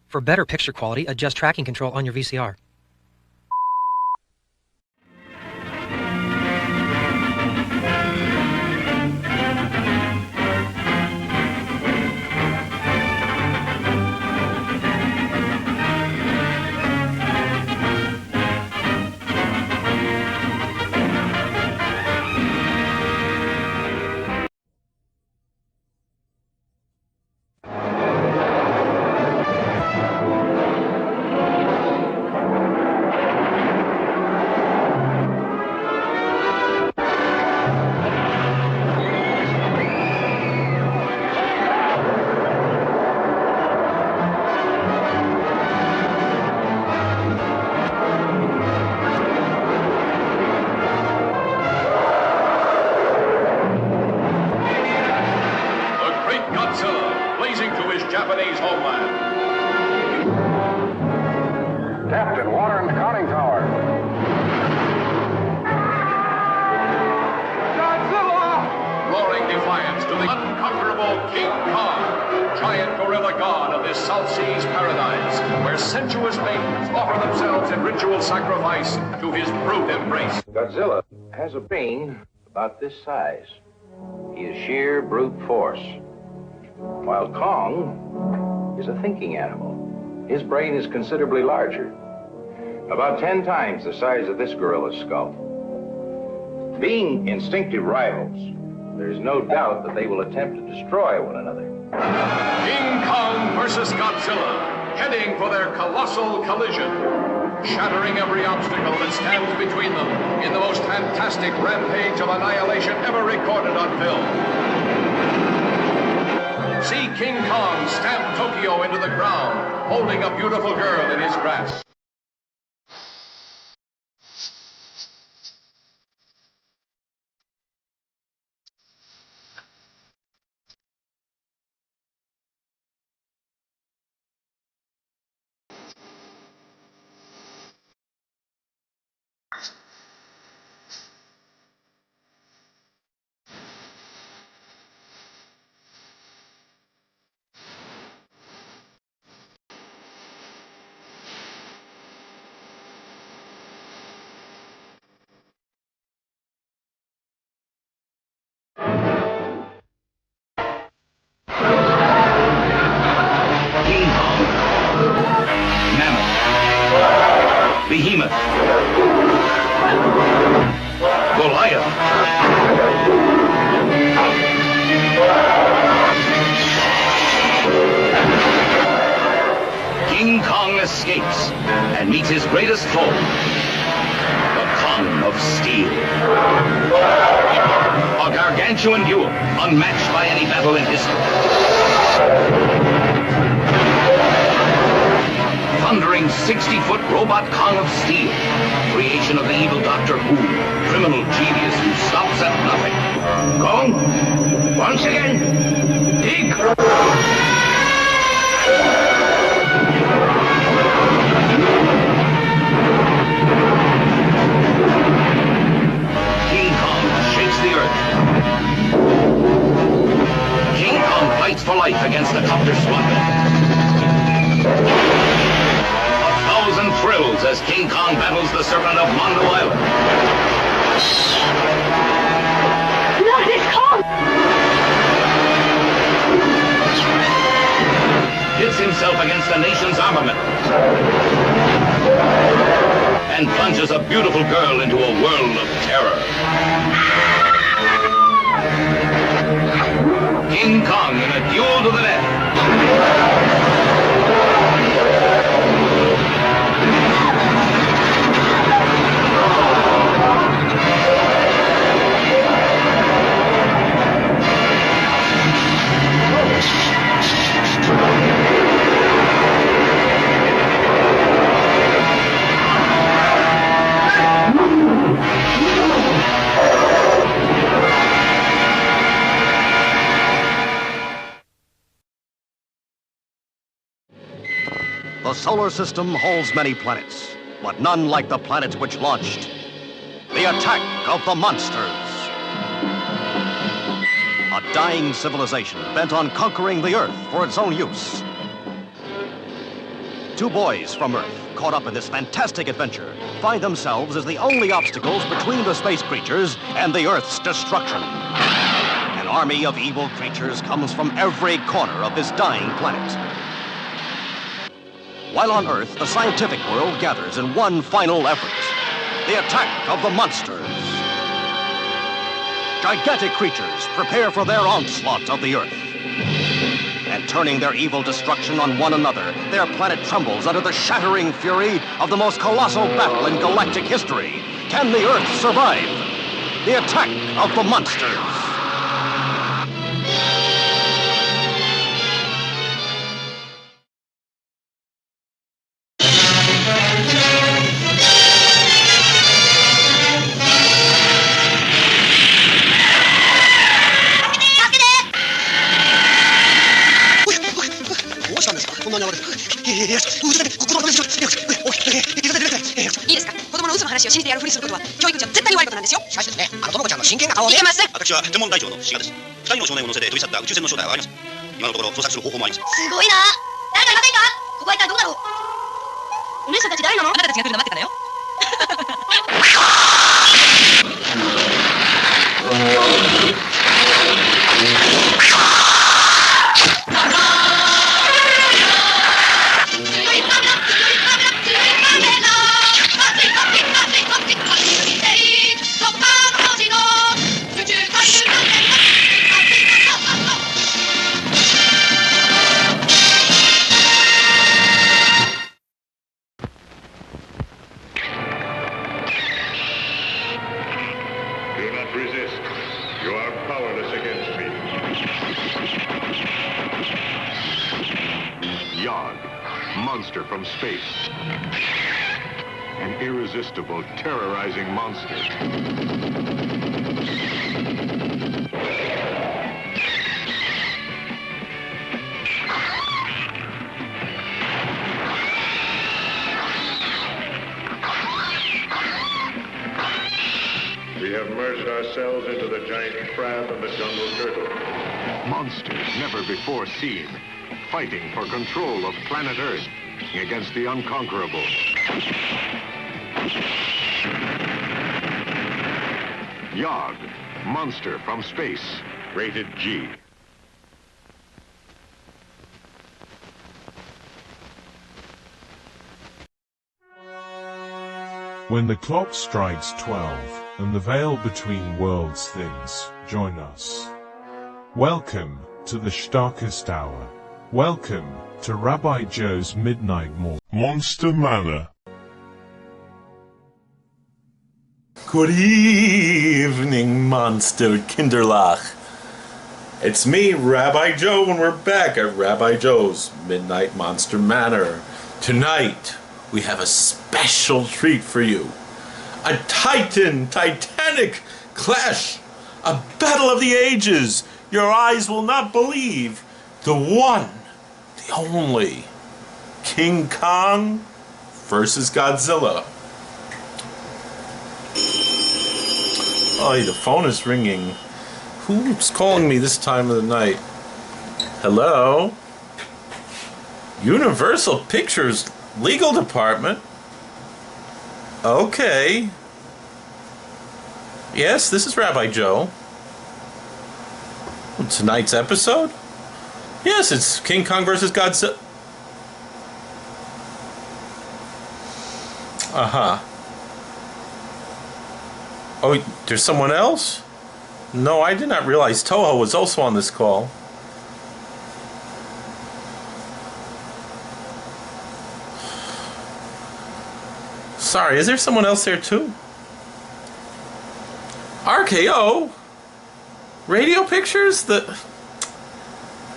For better picture quality, adjust tracking control on your VCR. Captain, water in the conning tower. Godzilla! Roaring defiance to the unconquerable King Kong, giant gorilla god of this South Seas paradise, where sensuous maidens offer themselves in ritual sacrifice to his brute embrace. Godzilla has a brain about this size. He is sheer brute force, while Kong is a thinking animal. His brain is considerably larger, about 10 times the size of this gorilla's skull. Being instinctive rivals, there's no doubt that they will attempt to destroy one another. King Kong versus Godzilla, heading for their colossal collision, shattering every obstacle that stands between them in the most fantastic rampage of annihilation ever recorded on film. See King Kong stamp Tokyo into the ground, holding a beautiful girl in his grasp. Behemoth, Goliath, King Kong escapes and meets his greatest foe, the Kong of Steel. A gargantuan duel, unmatched by any battle in history. Thundering 60-foot robot Kong of Steel, creation of the evil Dr. Who, criminal genius who stops at nothing. Kong, once again, dig! King Kong shakes the earth. King Kong fights for life against the copter squadron. Thrills as King Kong battles the serpent of Mondo Island. Not this Kong! Hits himself against the nation's armament. And plunges a beautiful girl into a world of terror. King Kong in a duel to the death. The solar system holds many planets, but none like the planet which launched the attack of the monsters. A dying civilization bent on conquering the Earth for its own use. two boys from Earth, caught up in this fantastic adventure, find themselves as the only obstacles between the space creatures and the Earth's destruction. An army of evil creatures comes from every corner of this dying planet. While on Earth, the scientific world gathers in one final effort: the attack of the monsters. Gigantic creatures prepare for their onslaught of the Earth. And turning their evil destruction on one another, their planet trembles under the shattering fury of the most colossal battle in galactic history. Can the Earth survive? The attack of the monsters. Monster from space. An irresistible, terrorizing monster. We have merged ourselves into the giant crab and the jungle turtle. Monsters never before seen, fighting for control of planet Earth against the unconquerable. Yog, Monster from Space, rated G. When the clock strikes 12 and the veil between worlds thins, join us. Welcome to the starkest hour. Welcome to Rabbi Joe's Midnight Monster Manor. Good evening, Monster Kinderlach. It's me, Rabbi Joe, and we're back at Rabbi Joe's Midnight Monster Manor. Tonight, we have a special treat for you. A titanic clash. A battle of the ages. Your eyes will not believe. The one, the only, King Kong versus Godzilla. Oh, the phone is ringing. Who's calling me this time of the night? Hello? Universal Pictures Legal Department? Okay. Yes, this is Rabbi Joe. Tonight's episode? Yes, it's King Kong versus Godzilla. Uh-huh. Oh, there's someone else? No, I did not realize Toho was also on this call. Sorry, is there someone else there too? RKO? Radio Pictures? The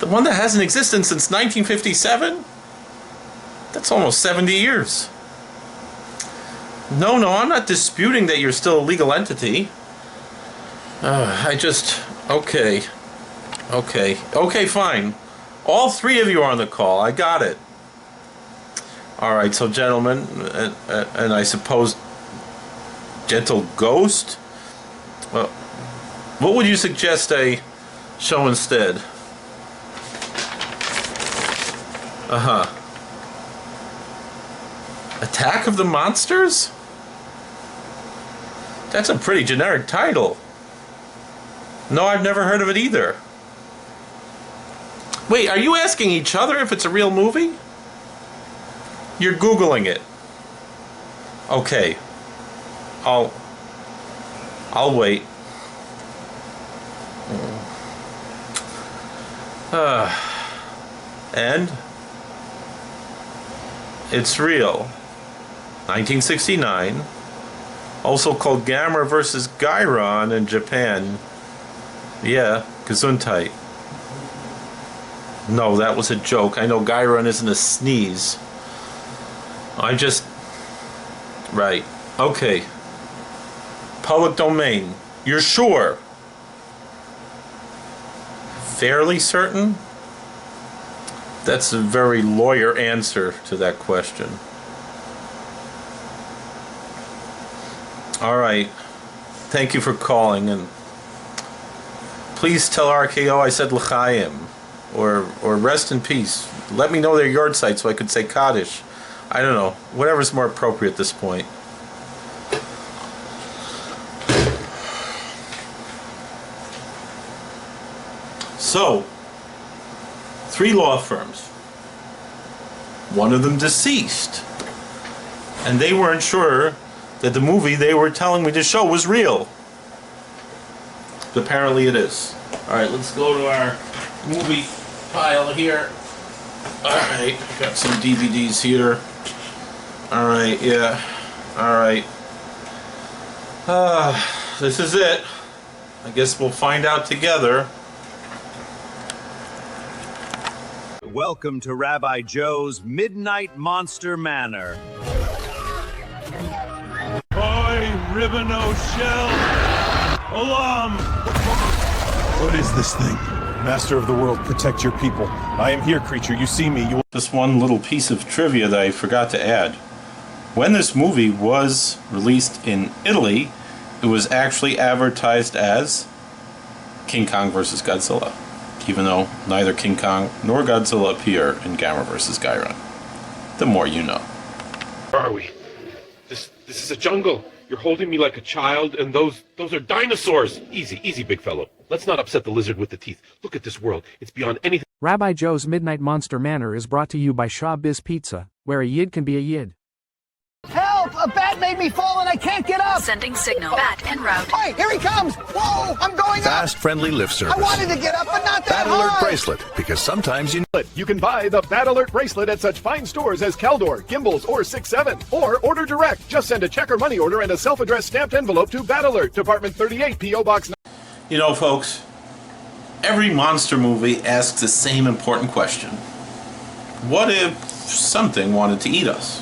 one that hasn't existed since 1957? That's almost 70 years. No, I'm not disputing that you're still a legal entity. Okay, fine. All three of you are on the call. I got it. All right, so gentlemen, and I suppose gentle ghost. Well, what would you suggest I show instead? Attack of the Monsters? That's a pretty generic title. No, I've never heard of it either. Wait, are you asking each other if it's a real movie? You're Googling it. Okay. I'll wait. And it's real. 1969. Also called Gamera versus Guiron in Japan. Yeah, Gesundheit. No, that was a joke. I know Guiron isn't a sneeze. I just... Right. Okay. Public domain. You're sure? Fairly certain? That's a very lawyer answer to that question. All right. Thank you for calling, and please tell RKO I said l'chaim, or rest in peace. Let me know their yard site so I could say Kaddish. I don't know. Whatever's more appropriate at this point. So, 3 law firms. One of them deceased. And they weren't sure that the movie they were telling me to show was real. But apparently it is. Alright, let's go to our movie pile here. Alright, got some DVDs here. Alright, yeah. Alright. This is it. I guess we'll find out together. Welcome to Rabbi Joe's Midnight Monster Manor. Boy, Ribbon Shell! Alarm! What is this thing? Master of the world, protect your people. I am here, creature. You see me. Just one little piece of trivia that I forgot to add. When this movie was released in Italy, it was actually advertised as King Kong vs. Godzilla, even though neither King Kong nor Godzilla appear in Gamera vs. Guiron. The more you know. Where are we? This is a jungle. You're holding me like a child, and those are dinosaurs. Easy, big fellow. Let's not upset the lizard with the teeth. Look at this world. It's beyond anything. Rabbi Joe's Midnight Monster Manor is brought to you by Shaw Biz Pizza, where a yid can be a yid. Help! A bat made me fall and I can't get up! Sending signal. Bat en route. Hey, here he comes! Whoa! I'm going up! Fast, friendly lift service. I wanted to get up, but not that Bat Alert high! bracelet, because sometimes you... You can buy the Bat Alert bracelet at such fine stores as Caldor, Gimbals, or 6-7. Or order direct. Just send a check or money order and a self-addressed stamped envelope to Bat Alert, Department 38, P.O. Box 9. You know, folks, every monster movie asks the same important question. What if something wanted to eat us?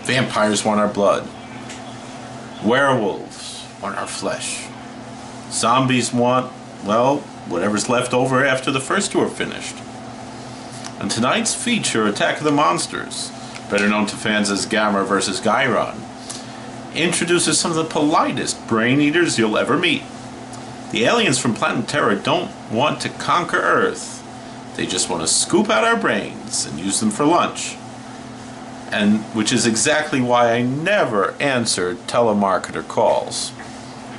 Vampires want our blood. Werewolves want our flesh. Zombies want, well, whatever's left over after the first 2 are finished. And tonight's feature, Attack of the Monsters, better known to fans as Gamera vs. Guiron, introduces some of the politest brain eaters you'll ever meet. The aliens from Planet Terra don't want to conquer Earth. They just want to scoop out our brains and use them for lunch. And which is exactly why I never answer telemarketer calls.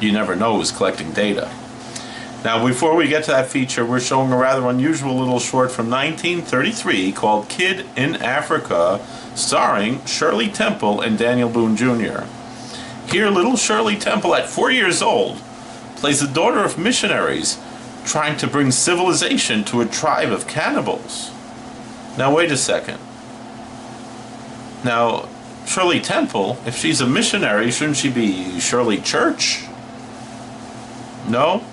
You never know who's collecting data. Now, before we get to that feature, we're showing a rather unusual little short from 1933 called Kid in Africa, starring Shirley Temple and Daniel Boone Jr. Here, little Shirley Temple, at 4 years old, plays the daughter of missionaries trying to bring civilization to a tribe of cannibals. Now, wait a second. Now, Shirley Temple, if she's a missionary, shouldn't she be Shirley Church? No?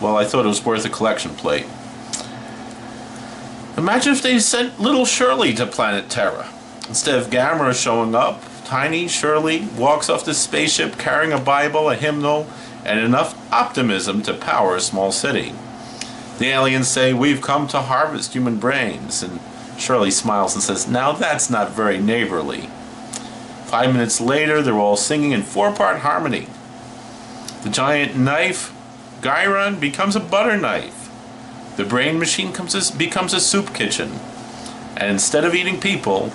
Well, I thought it was worth a collection plate. Imagine if they sent little Shirley to Planet Terra. Instead of Gamera showing up, tiny Shirley walks off the spaceship carrying a Bible, a hymnal, and enough optimism to power a small city. The aliens say, "We've come to harvest human brains," and Shirley smiles and says, "Now that's not very neighborly." 5 minutes later, they're all singing in 4-part harmony. The giant knife, Guiron, becomes a butter knife. The brain machine becomes a soup kitchen. And instead of eating people,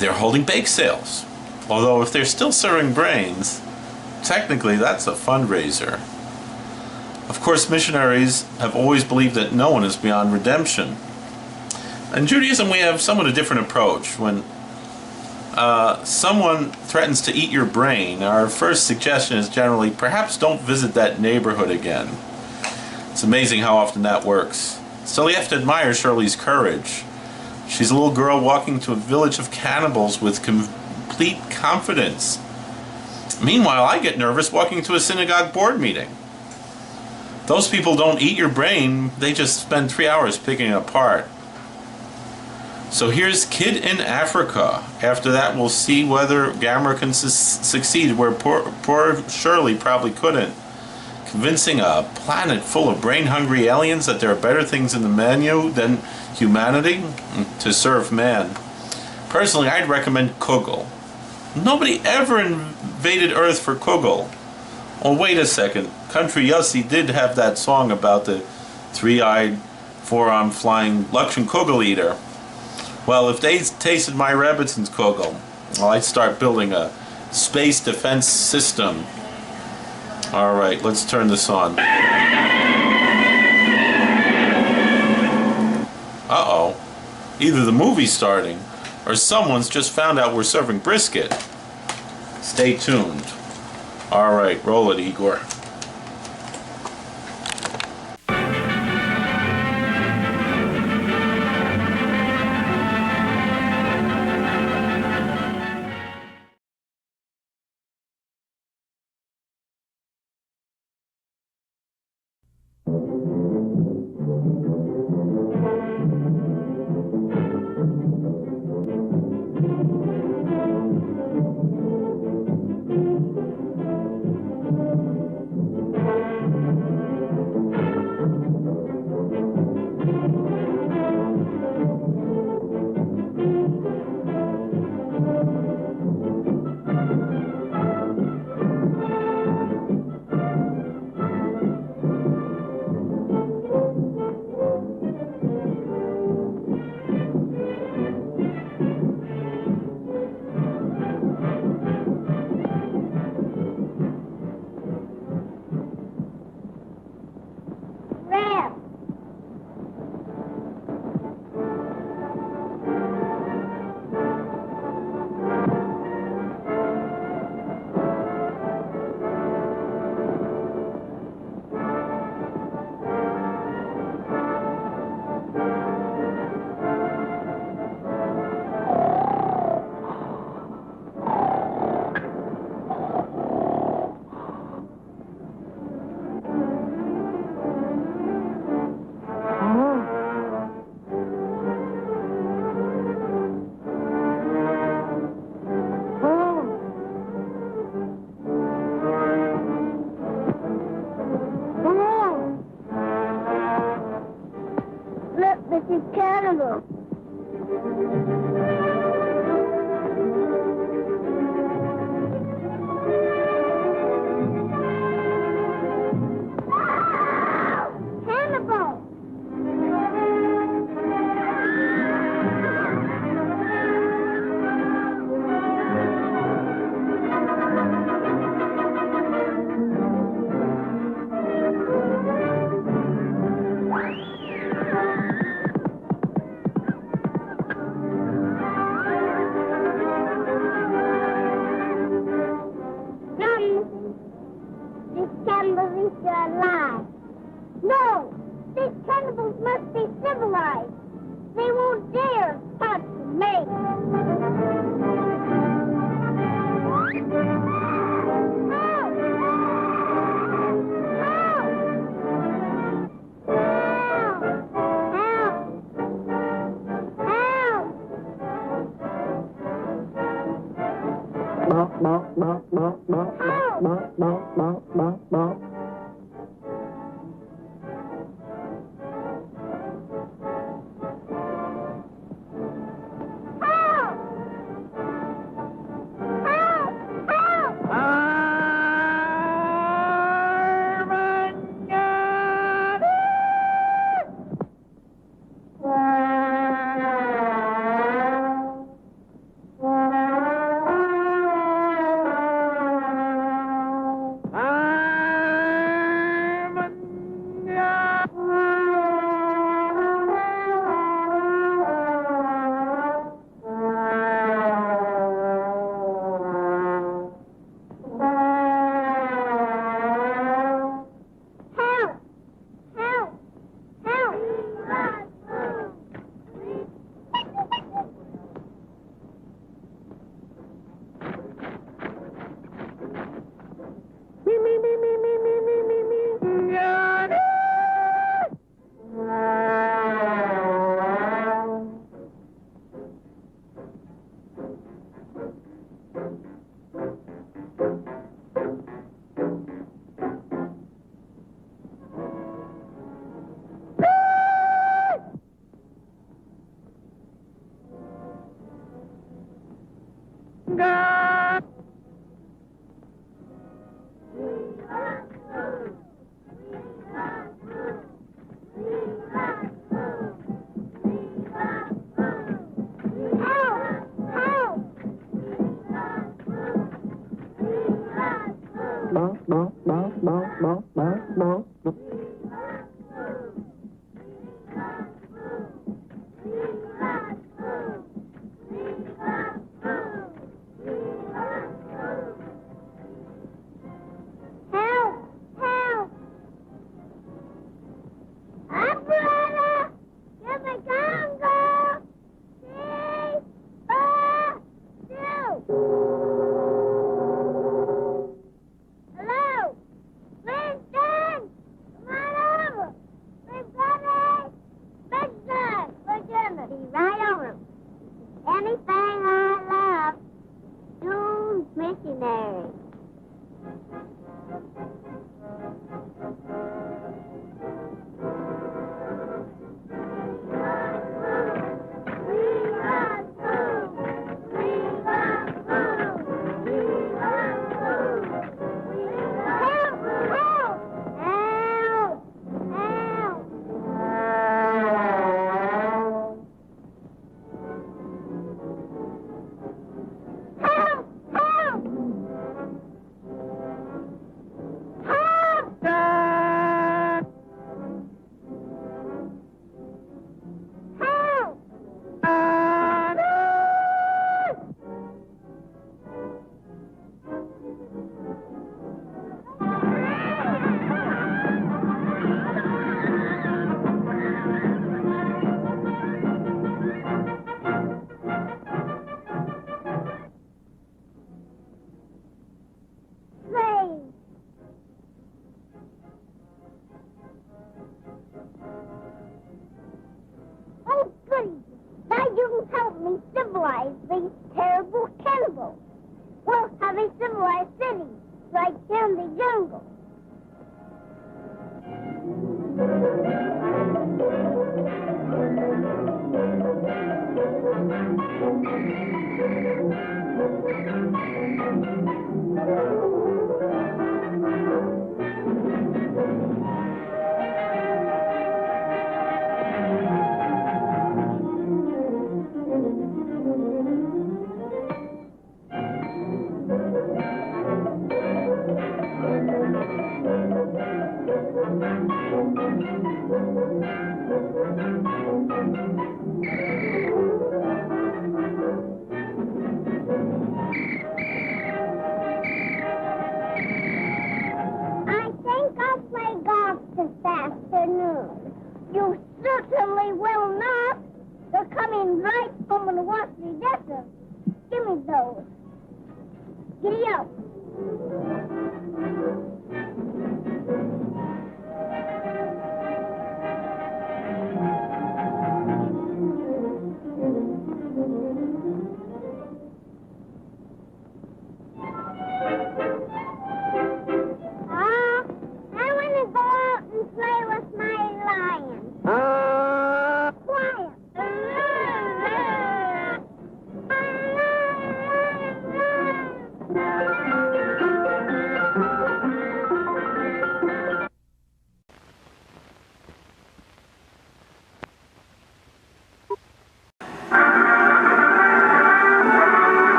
they're holding bake sales. Although if they're still serving brains, technically that's a fundraiser. Of course, missionaries have always believed that no one is beyond redemption. In Judaism, we have somewhat a different approach. When someone threatens to eat your brain, our first suggestion is generally, perhaps don't visit that neighborhood again. It's amazing how often that works. Still, you have to admire Shirley's courage. She's a little girl walking to a village of cannibals with complete confidence. Meanwhile, I get nervous walking to a synagogue board meeting. Those people don't eat your brain, they just spend 3 hours picking it apart. So here's Kid in Africa. After that, we'll see whether Gamera can succeed where poor Shirley probably couldn't. Convincing a planet full of brain-hungry aliens that there are better things in the menu than humanity to serve man. Personally, I'd recommend Kugel. Nobody ever invaded Earth for Kugel. Oh, wait a second. Country Yossi did have that song about the three-eyed, four-armed flying Luxon Kugel eater. Well, if they tasted my Rebbetzins Kugel, well, I'd start building a space defense system. All right, let's turn this on. Uh-oh. Either the movie's starting, or someone's just found out we're serving brisket. Stay tuned. All right, roll it, Igor.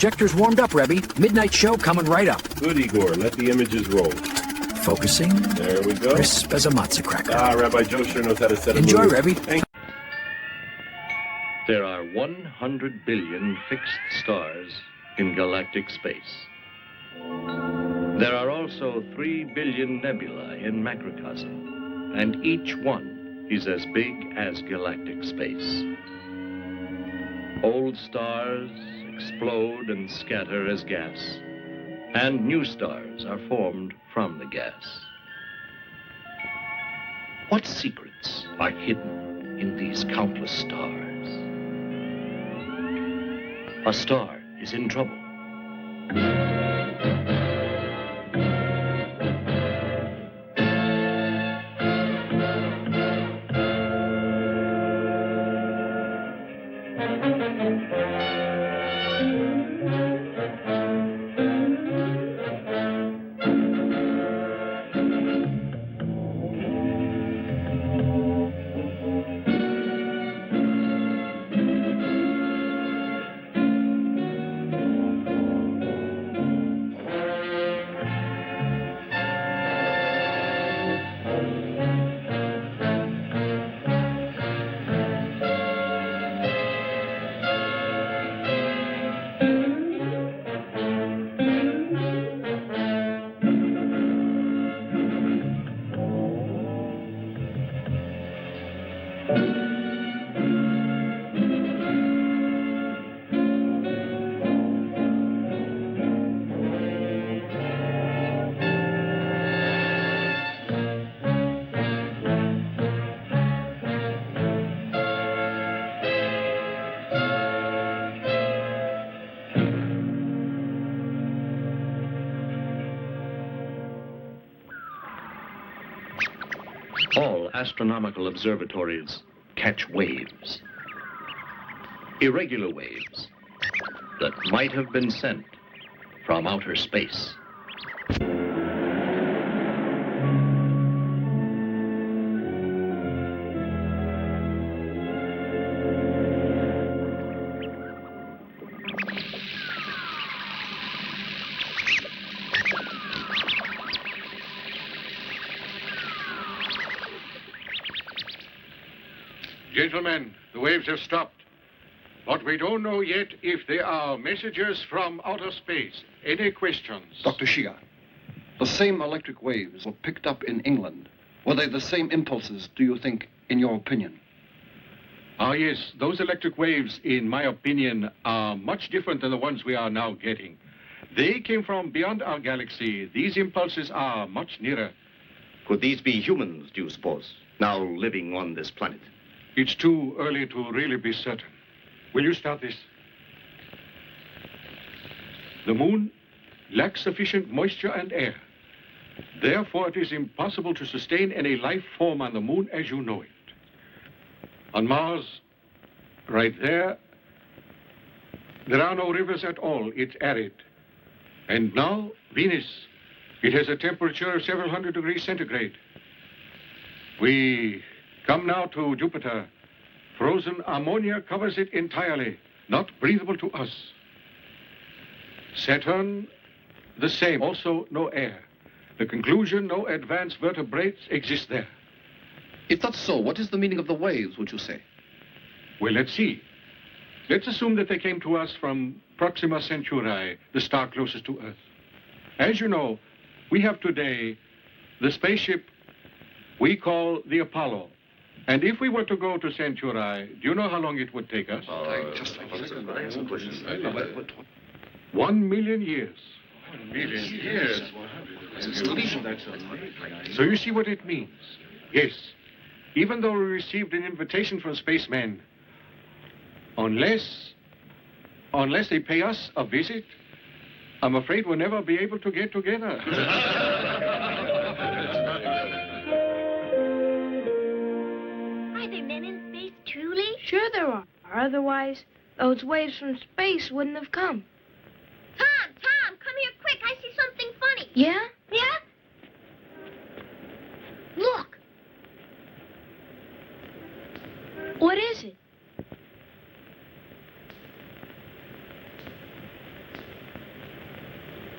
Projector's warmed up, Rebbe. Midnight show coming right up. Good, Igor. Let the images roll. Focusing. There we go. Crisp as a matzah cracker. Rabbi Joe sure knows how to set a Enjoy, movie. Rebbe. There are 100 billion fixed stars in galactic space. There are also 3 billion nebulae in macrocosm, and each one is as big as galactic space. Old stars explode and scatter as gas, and new stars are formed from the gas. What secrets are hidden in these countless stars? A star is in trouble. All astronomical observatories catch waves. Irregular waves that might have been sent from outer space. Gentlemen, the waves have stopped. But we don't know yet if they are messages from outer space. Any questions? Dr. Shia, the same electric waves were picked up in England. Were they the same impulses, do you think, in your opinion? Yes. Those electric waves, in my opinion, are much different than the ones we are now getting. They came from beyond our galaxy. These impulses are much nearer. Could these be humans, do you suppose, now living on this planet? It's too early to really be certain. Will you start this? The moon lacks sufficient moisture and air. Therefore, it is impossible to sustain any life form on the moon as you know it. On Mars, right there are no rivers at all. It's arid. And now, Venus, it has a temperature of several hundred degrees centigrade. We come now to Jupiter. Frozen ammonia covers it entirely, not breathable to us. Saturn, the same, also no air. The conclusion, no advanced vertebrates exist there. If that's so, what is the meaning of the waves, would you say? Well, let's see. Let's assume that they came to us from Proxima Centauri, the star closest to Earth. As you know, we have today the spaceship we call the Apollo. And if we were to go to Centauri, do you know how long it would take us? 1 million years. 1 million years? So you see what it means. Yes, even though we received an invitation from spacemen, unless they pay us a visit, I'm afraid we'll never be able to get together. Are there men in space, truly? Sure there are. Otherwise, those waves from space wouldn't have come. Tom, come here quick. I see something funny. Yeah? Yeah? Look. What is it?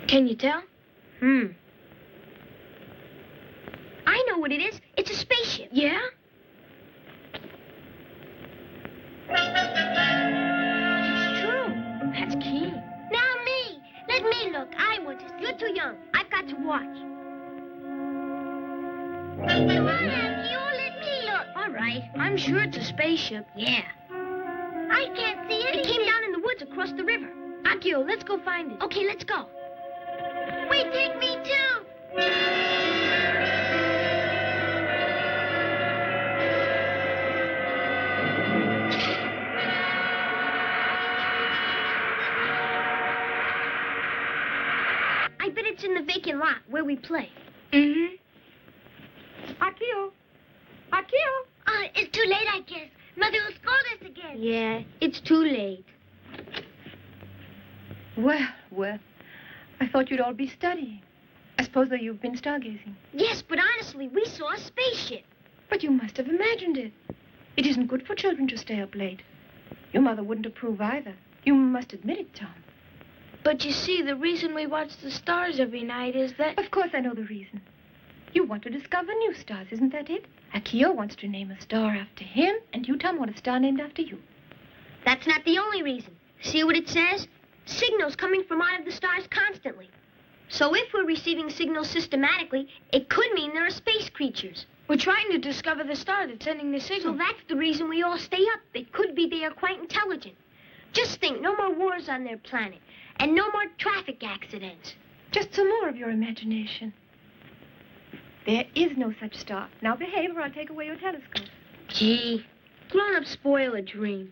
Can you tell? I know what it is. It's a spaceship. Yeah? It's true. That's key. Now me. Let me look. I want to see. You're too young. I've got to watch. Come on, Akio. Let me look. All right. I'm sure it's a spaceship. Yeah. I can't see anything. It came down in the woods across the river. Akio, let's go find it. Okay, let's go. Wait, take me too. I bet it's in the vacant lot where we play. Mm-hmm. Akio. It's too late, I guess. Mother will scold us again. Yeah, it's too late. Well, I thought you'd all be studying. I suppose that you've been stargazing. Yes, but honestly, we saw a spaceship. But you must have imagined it. It isn't good for children to stay up late. Your mother wouldn't approve either. You must admit it, Tom. But you see, the reason we watch the stars every night is that... Of course I know the reason. You want to discover new stars, isn't that it? Akio wants to name a star after him, and you, Tom, want a star named after you. That's not the only reason. See what it says? Signals coming from out of the stars constantly. So if we're receiving signals systematically, it could mean there are space creatures. We're trying to discover the star that's sending the signal. So that's the reason we all stay up. It could be they are quite intelligent. Just think, no more wars on their planet, and no more traffic accidents. Just some more of your imagination. There is no such star. Now behave or I'll take away your telescope. Gee, grown-ups spoil a dream.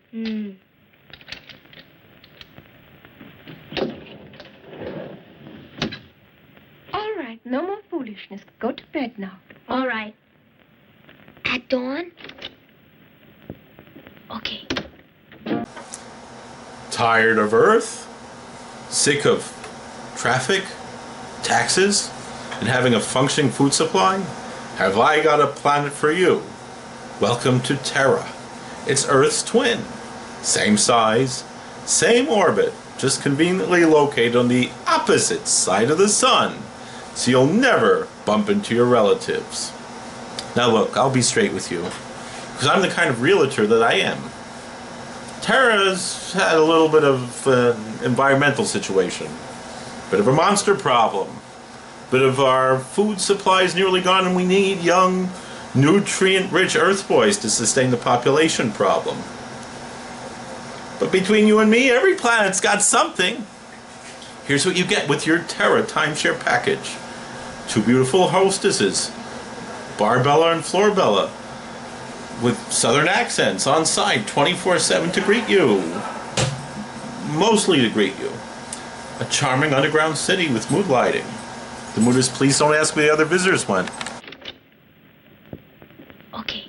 All right, no more foolishness. Go to bed now. All right. At dawn? Okay. Tired of Earth? Sick of traffic, taxes, and having a functioning food supply? Have I got a planet for you? Welcome to Terra. It's Earth's twin. Same size, same orbit, just conveniently located on the opposite side of the sun, so you'll never bump into your relatives. Now look, I'll be straight with you, because I'm the kind of realtor that I am. Terra's had a little bit of an environmental situation, bit of a monster problem, bit of our food supply is nearly gone, and we need young, nutrient-rich Earth boys to sustain the population problem. But between you and me, every planet's got something. Here's what you get with your Terra timeshare package. 2 beautiful hostesses, Barbella and Florbella, with southern accents on site 24/7 to greet you. Mostly to greet you. A charming underground city with mood lighting. The mood is please don't ask where the other visitors went. Okay.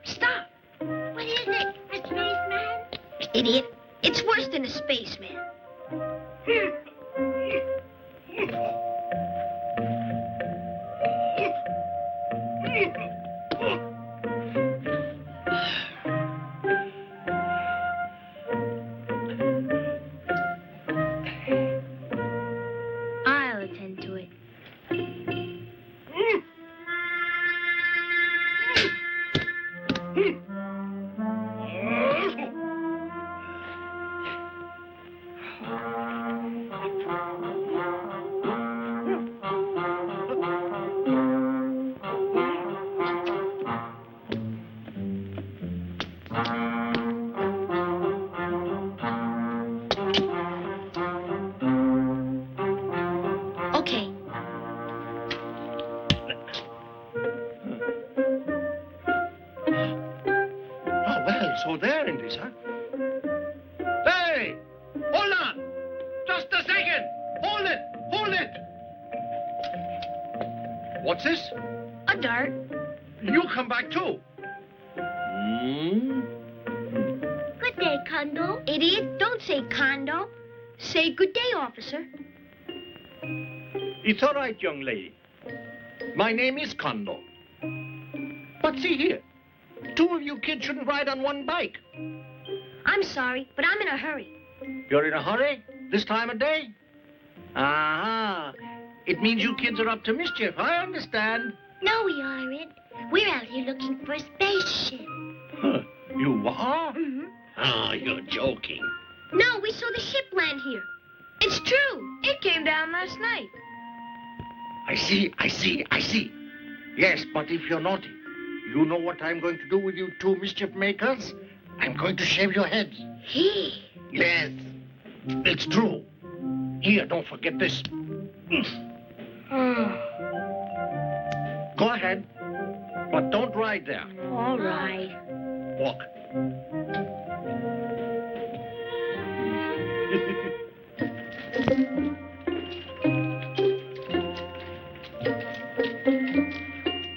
Stop! What is it? A spaceman? Idiot. It's worse than a spaceman. I'll attend to it. Okay. Oh, well, so they're in this, huh? Hey! Hold on! Just a second! Hold it! Hold it! What's this? A dart. You come back too. Good day, Condo. Idiot, don't say Condo. Say good day, officer. It's all right, young lady. My name is Kondo. But see here, 2 of you kids shouldn't ride on one bike. I'm sorry, but I'm in a hurry. You're in a hurry? This time of day? Ah, it means you kids are up to mischief. I understand. No, we aren't. We're out here looking for a spaceship. Huh. You are? Mm-hmm. Ah, you're joking. No, we saw the ship land here. It's true. It came down last night. I see. Yes, but if you're naughty, you know what I'm going to do with you 2 mischief makers? I'm going to shave your heads. He. Yes, it's true. Here, don't forget this. Go ahead, but don't ride there. All right. Walk.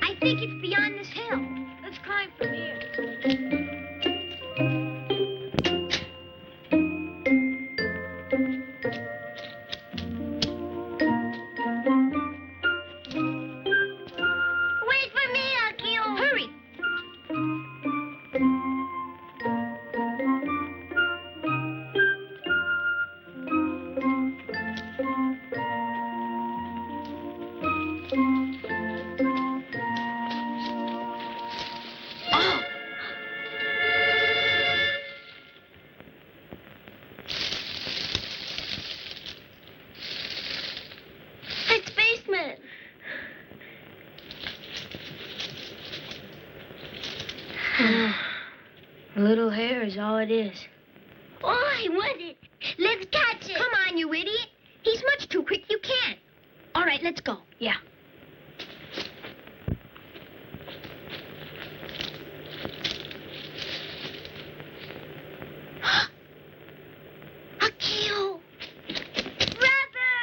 I think it's beyond this hill. Let's climb from here. Wait for me, Akio. Hurry. It's basement. A little hair is all it is. Why? What? Let's catch it. Come on, you idiot. He's much too quick. You can't. All right, let's go. Yeah. Akio! Brother!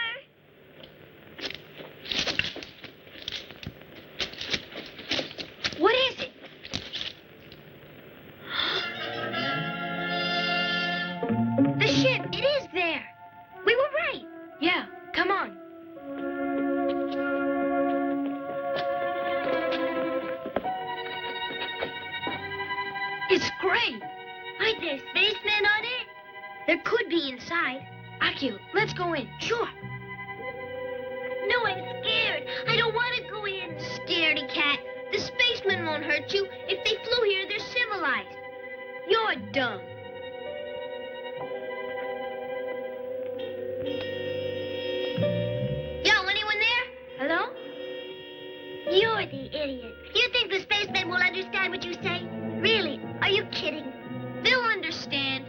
What is it? The ship, it is there. We were right. Yeah, come on. It's great. Aren't there spacemen on it? There could be inside. Akio, let's go in. Sure. No, I'm scared. I don't want to go in. Scaredy cat. The spacemen won't hurt you. If they flew here, they're civilized. You're dumb. Yo, anyone there? Hello? You're the idiot. You think the spacemen will understand what you say? Really? Are you kidding? They'll understand.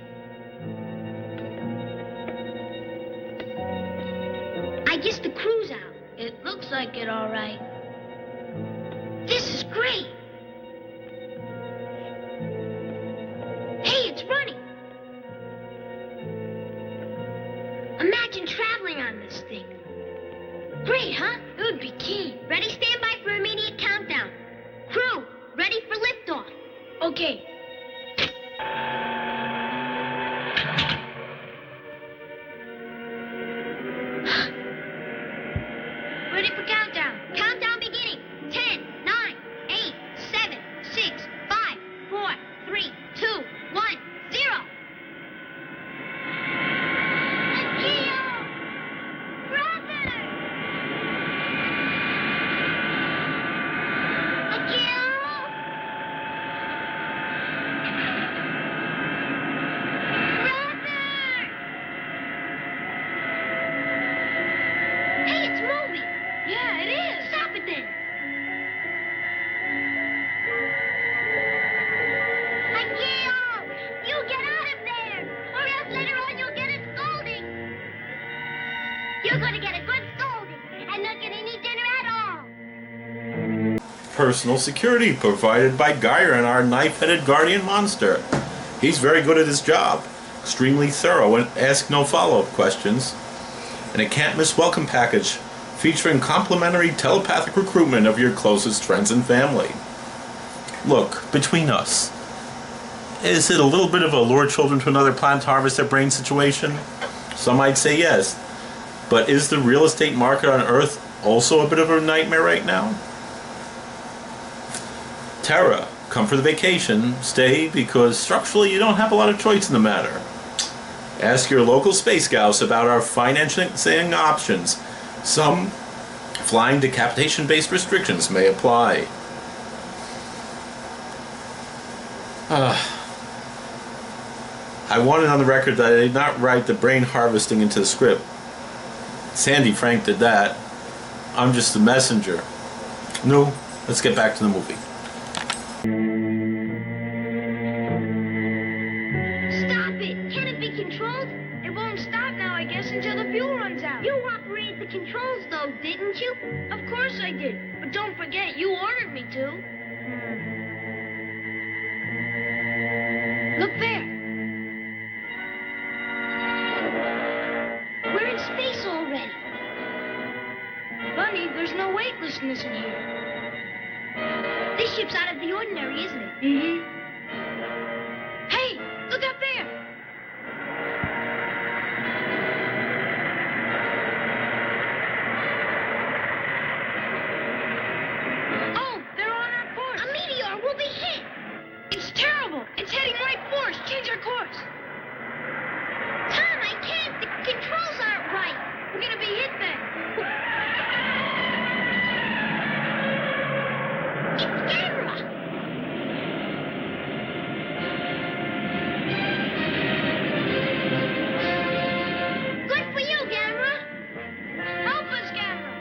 I guess the crew's out. It looks like it, all right. This is great. Hey, it's running. Imagine traveling on this thing. Great, huh? It would be key. Ready, stand by for immediate countdown. Crew, ready for liftoff. Okay. Ready for countdown. Countdown beginning. 10, 9, 8, 7, 6, 5, 4, 3, 2, 1, 0. Akio! Brother! Akio! Brother! Hey, it's moving. Yeah, it is. Stop it then. Akio! You get out of there! Or else later on you'll get a scolding! You're gonna get a good scolding and not get any dinner at all! Personal security provided by Guiron, our knife-headed guardian monster. He's very good at his job, extremely thorough and asks no follow-up questions. And a can't-miss welcome package featuring complimentary telepathic recruitment of your closest friends and family. Look, between us, is it a little bit of a lure children to another planet to harvest their brain situation? Some might say yes, but is the real estate market on Earth also a bit of a nightmare right now? Terra, come for the vacation, stay, because structurally you don't have a lot of choice in the matter. Ask your local space scouts about our financing options. Some flying decapitation-based restrictions may apply. I wanted on the record that I did not write the brain harvesting into the script. Sandy Frank did that. I'm just the messenger. No, let's get back to the movie. Stop it! Can it be controlled? It won't stop now, I guess, until the fuel runs out. You operated the controls, though, didn't you? Of course I did. But don't forget, you ordered me to. Look there. We're in space already. Funny, there's no weightlessness in here. This ship's out of the ordinary, isn't it? Mm-hmm. Hey, look up there. Oh, they're on our course. A meteor! We'll be hit! It's terrible. It's heading right for us. Change our course. Tom, I can't. The controls aren't right. We're gonna be hit then. It's Gamera! Good for you, Gamera! Help us, Gamera.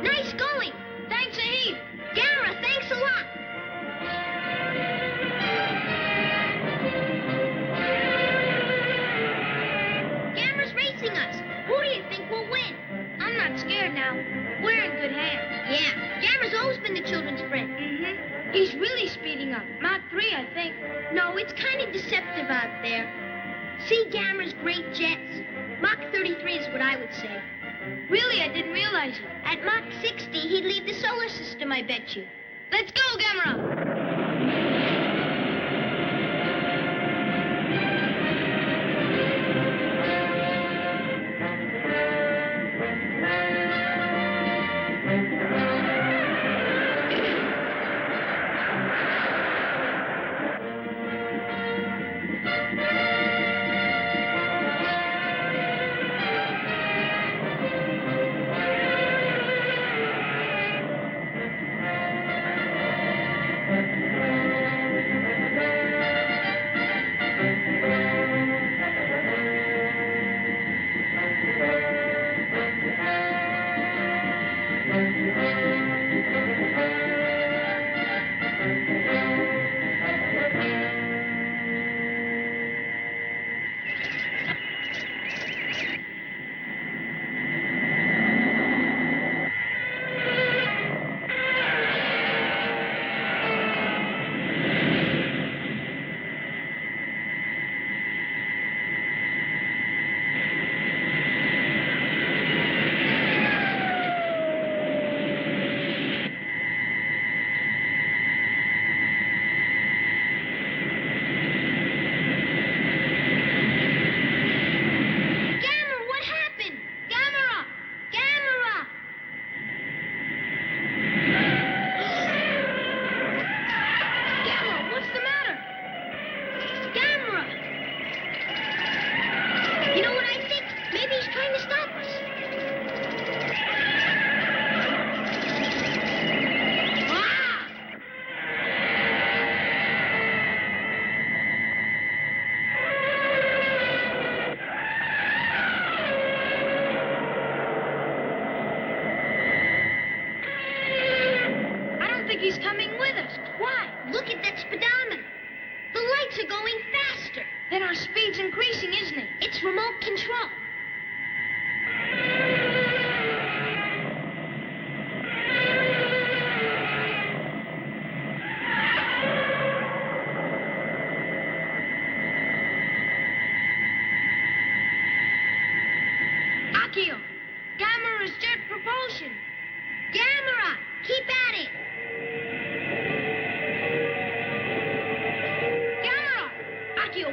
Nice going! Thanks a heap. Gamera, there now. We're in good hands. Yeah, Gamera's always been the children's friend. Mm-hmm. He's really speeding up. Mach 3, I think. No, it's kind of deceptive out there. See Gamera's great jets? Mach 33 is what I would say. Really? I didn't realize it. At Mach 60, he'd leave the solar system, I bet you. Let's go, Gamera! He's coming with us. Why? Look at that speedometer. The lights are going faster. Then our speed's increasing, isn't it? It's remote control. Akio, Gamera's jet propulsion. Gamera, keep at it.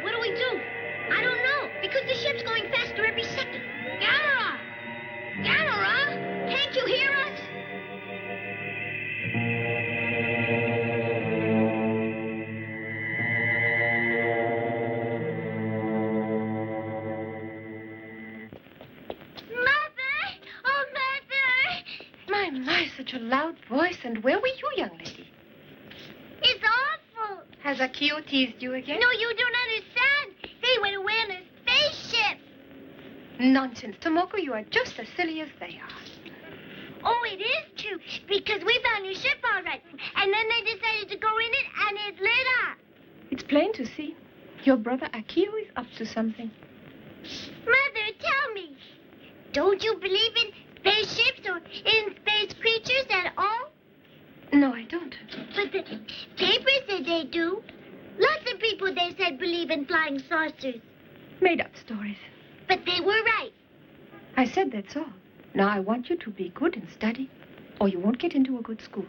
What do we do? I don't know, because the ship's going faster every second. Gamera! Gamera! Can't you hear us? Mother! Oh, Mother! My, such a loud voice. And where were you, young lady? It's awful. Has Akio teased you again? No, you don't understand. They went away on a spaceship. Nonsense. Tomoko, you are just as silly as they are. Oh, it is true, because we found your ship all right. And then they decided to go in it, and it lit up. It's plain to see. Your brother Akio is up to something. Mother, tell me, don't you believe in spaceships or in space creatures at all? No, I don't. But the papers said they do. Lots of people, they said, believe in flying saucers. Made up stories. But they were right. I said that's all. Now I want you to be good and study, or you won't get into a good school.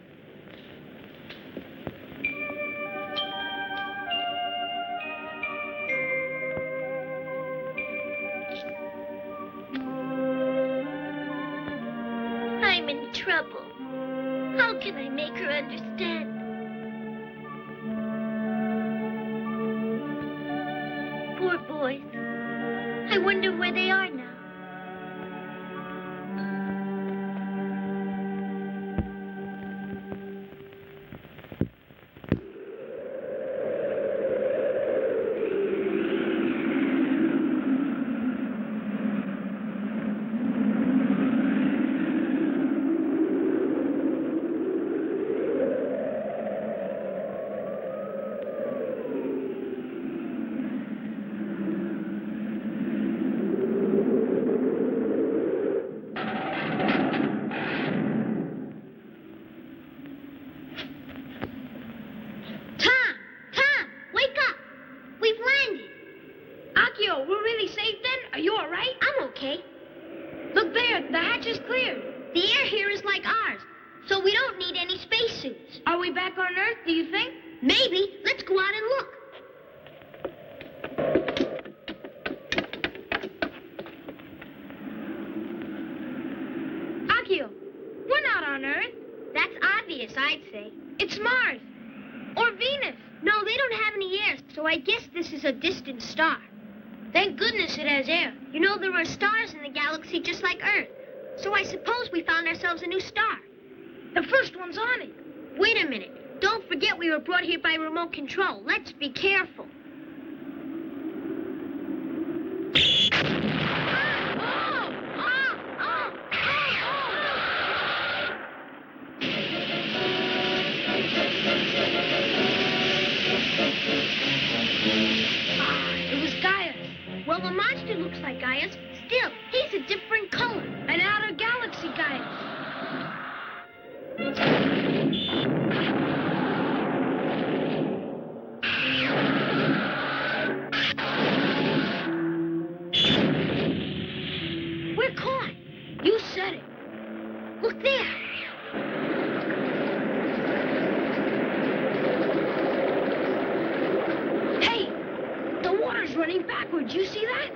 I'm in trouble. How can I make her understand? Poor boys. I wonder where they are now. So we don't need any spacesuits. Are we back on Earth, do you think? Maybe. Let's go out and look. Akio, we're not on Earth. That's obvious, I'd say. It's Mars. Or Venus. No, they don't have any air, so I guess this is a distant star. Thank goodness it has air. You know, there are stars in the galaxy just like Earth. So I suppose we found ourselves a new star. The first one's on it. Wait a minute. Don't forget we were brought here by remote control. Let's be careful. It was Gaius. Well, the monster looks like Gaius. Still, he's a different color. An outer galaxy Gaius. We're caught. You said it. Look there. Hey, the water's running backwards. You see that?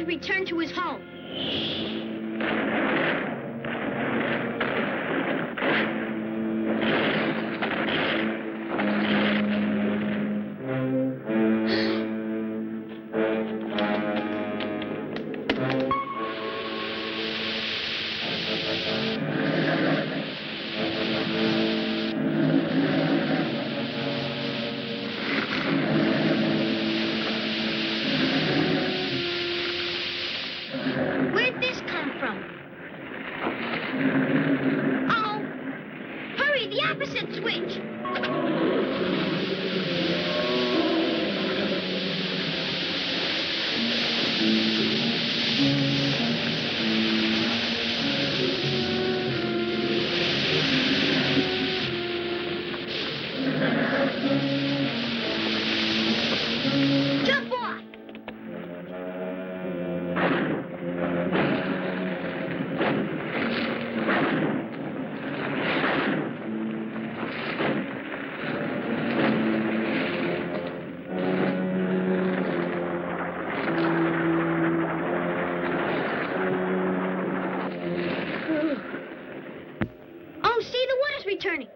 Return to his home. Returning.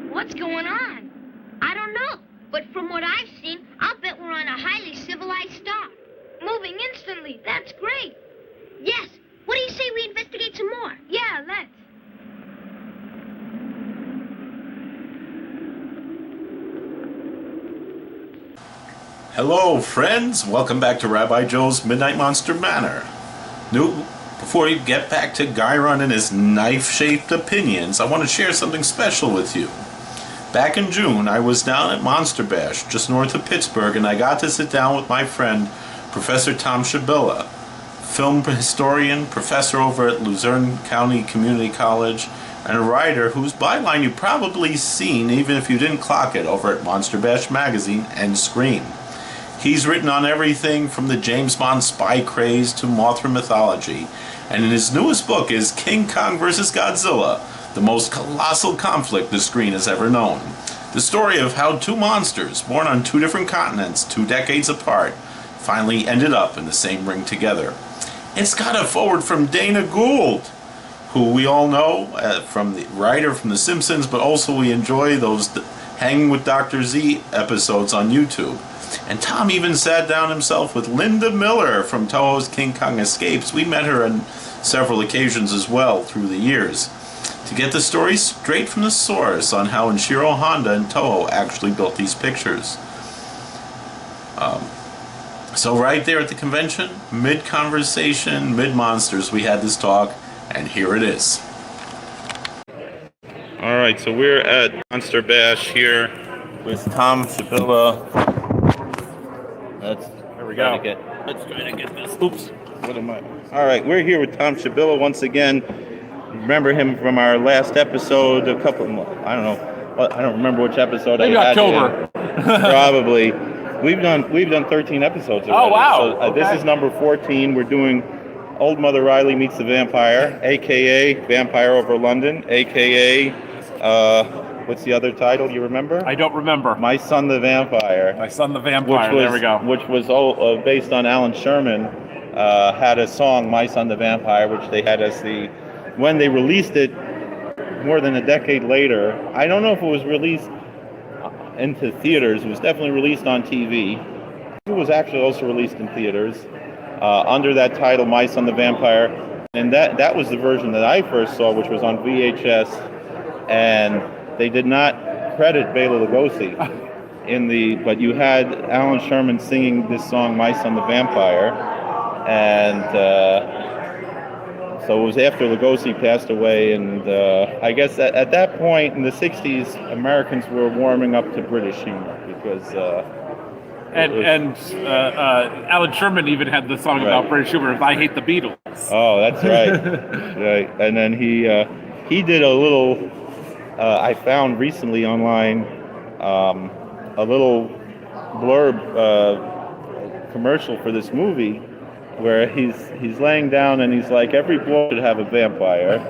What's going on? I don't know, but from what I've seen, I'll bet we're on a highly civilized star. Moving instantly, that's great. Yes, what do you say we investigate some more? Yeah, let's. Hello, friends. Welcome back to Rabbi Joe's Midnight Monster Manor. Before we get back to Guiron and his knife-shaped opinions, I want to share something special with you. Back in June, I was down at Monster Bash, just north of Pittsburgh, and I got to sit down with my friend, Professor Tom Shabilla, film historian, professor over at Luzerne County Community College, and a writer whose byline you've probably seen, even if you didn't clock it, over at Monster Bash Magazine and Scream. He's written on everything from the James Bond spy craze to Mothra mythology, and in his newest book is King Kong vs. Godzilla, the most colossal conflict the screen has ever known. The story of how two monsters, born on two different continents, 2 decades apart, finally ended up in the same ring together. It's got a foreword from Dana Gould, who we all know from the writer from The Simpsons, but also we enjoy those Hanging with Dr. Z episodes on YouTube. And Tom even sat down himself with Linda Miller from Toho's King Kong Escapes. We met her on several occasions as well through the years, to get the story straight from the source on how Inshiro Honda and Toho actually built these pictures. So right there at the convention, mid-conversation, mid-monsters, we had this talk, and here it is. Alright, so we're at Monster Bash here with Tom Shabilla. There we go. Let's try to get this. Oops. What am I? Alright, we're here with Tom Shabilla once again. Remember him from our last episode, I don't remember which episode. Maybe October. Probably. We've done 13 episodes already. Oh, wow. So, okay. This is number 14. We're doing Old Mother Riley Meets the Vampire, a.k.a. Vampire Over London, a.k.a. What's the other title? You remember? I don't remember. My Son the Vampire. My Son the Vampire. There we go. Which was based on Alan Sherman. Had a song, My Son the Vampire, which they had as when they released it more than a decade later. I don't know if it was released into theaters. It was definitely released on TV. It was actually also released in theaters under that title, My Son the Vampire. And that was the version that I first saw, which was on VHS. And they did not credit Bela Lugosi but you had Alan Sherman singing this song, My Son the Vampire. And so it was after Lugosi passed away, and I guess at that point in the 60s, Americans were warming up to British humor because... Alan Sherman even had the song about British humor, I Hate the Beatles. Oh, that's right. Right. And then he did a little... I found recently online a little blurb commercial for this movie, where he's laying down and he's like, every boy should have a vampire.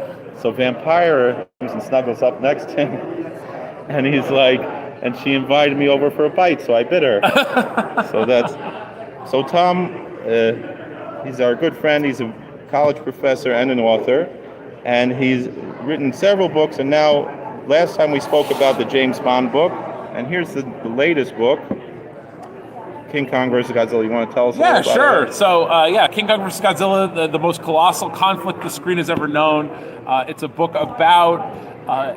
So Vampire comes and snuggles up next to him, and he's like, and she invited me over for a bite, so I bit her. So Tom, he's our good friend. He's a college professor and an author, and he's written several books. And now, last time we spoke about the James Bond book, and here's the latest book. King Kong vs. Godzilla. You want to tell us a little about it? Yeah, sure. So, King Kong vs. Godzilla, the most colossal conflict the screen has ever known. It's a book about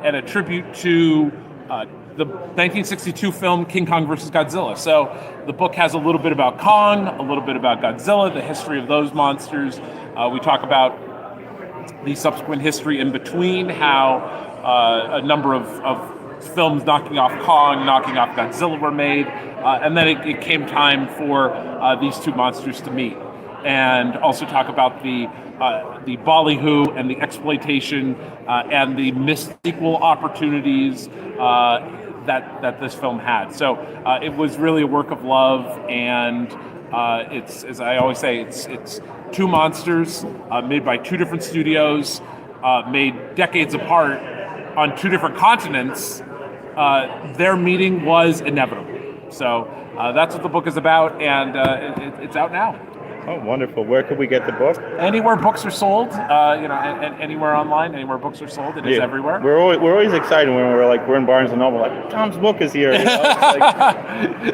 and a tribute to the 1962 film King Kong vs. Godzilla. So the book has a little bit about Kong, a little bit about Godzilla, the history of those monsters. We talk about the subsequent history in between, how a number of films knocking off Kong, knocking off Godzilla were made, and then it came time for these two monsters to meet, and also talk about the ballyhoo and the exploitation and the missed sequel opportunities that this film had. So it was really a work of love, and it's, as I always say, it's two monsters made by two different studios, made decades apart on two different continents. Their meeting was inevitable. So that's what the book is about, and it's out now. Oh, wonderful. Where could we get the book? Anywhere books are sold, and anywhere online, anywhere books are sold. It is everywhere. We're always excited when we're in Barnes and Noble, like, Tom's book is here. You know?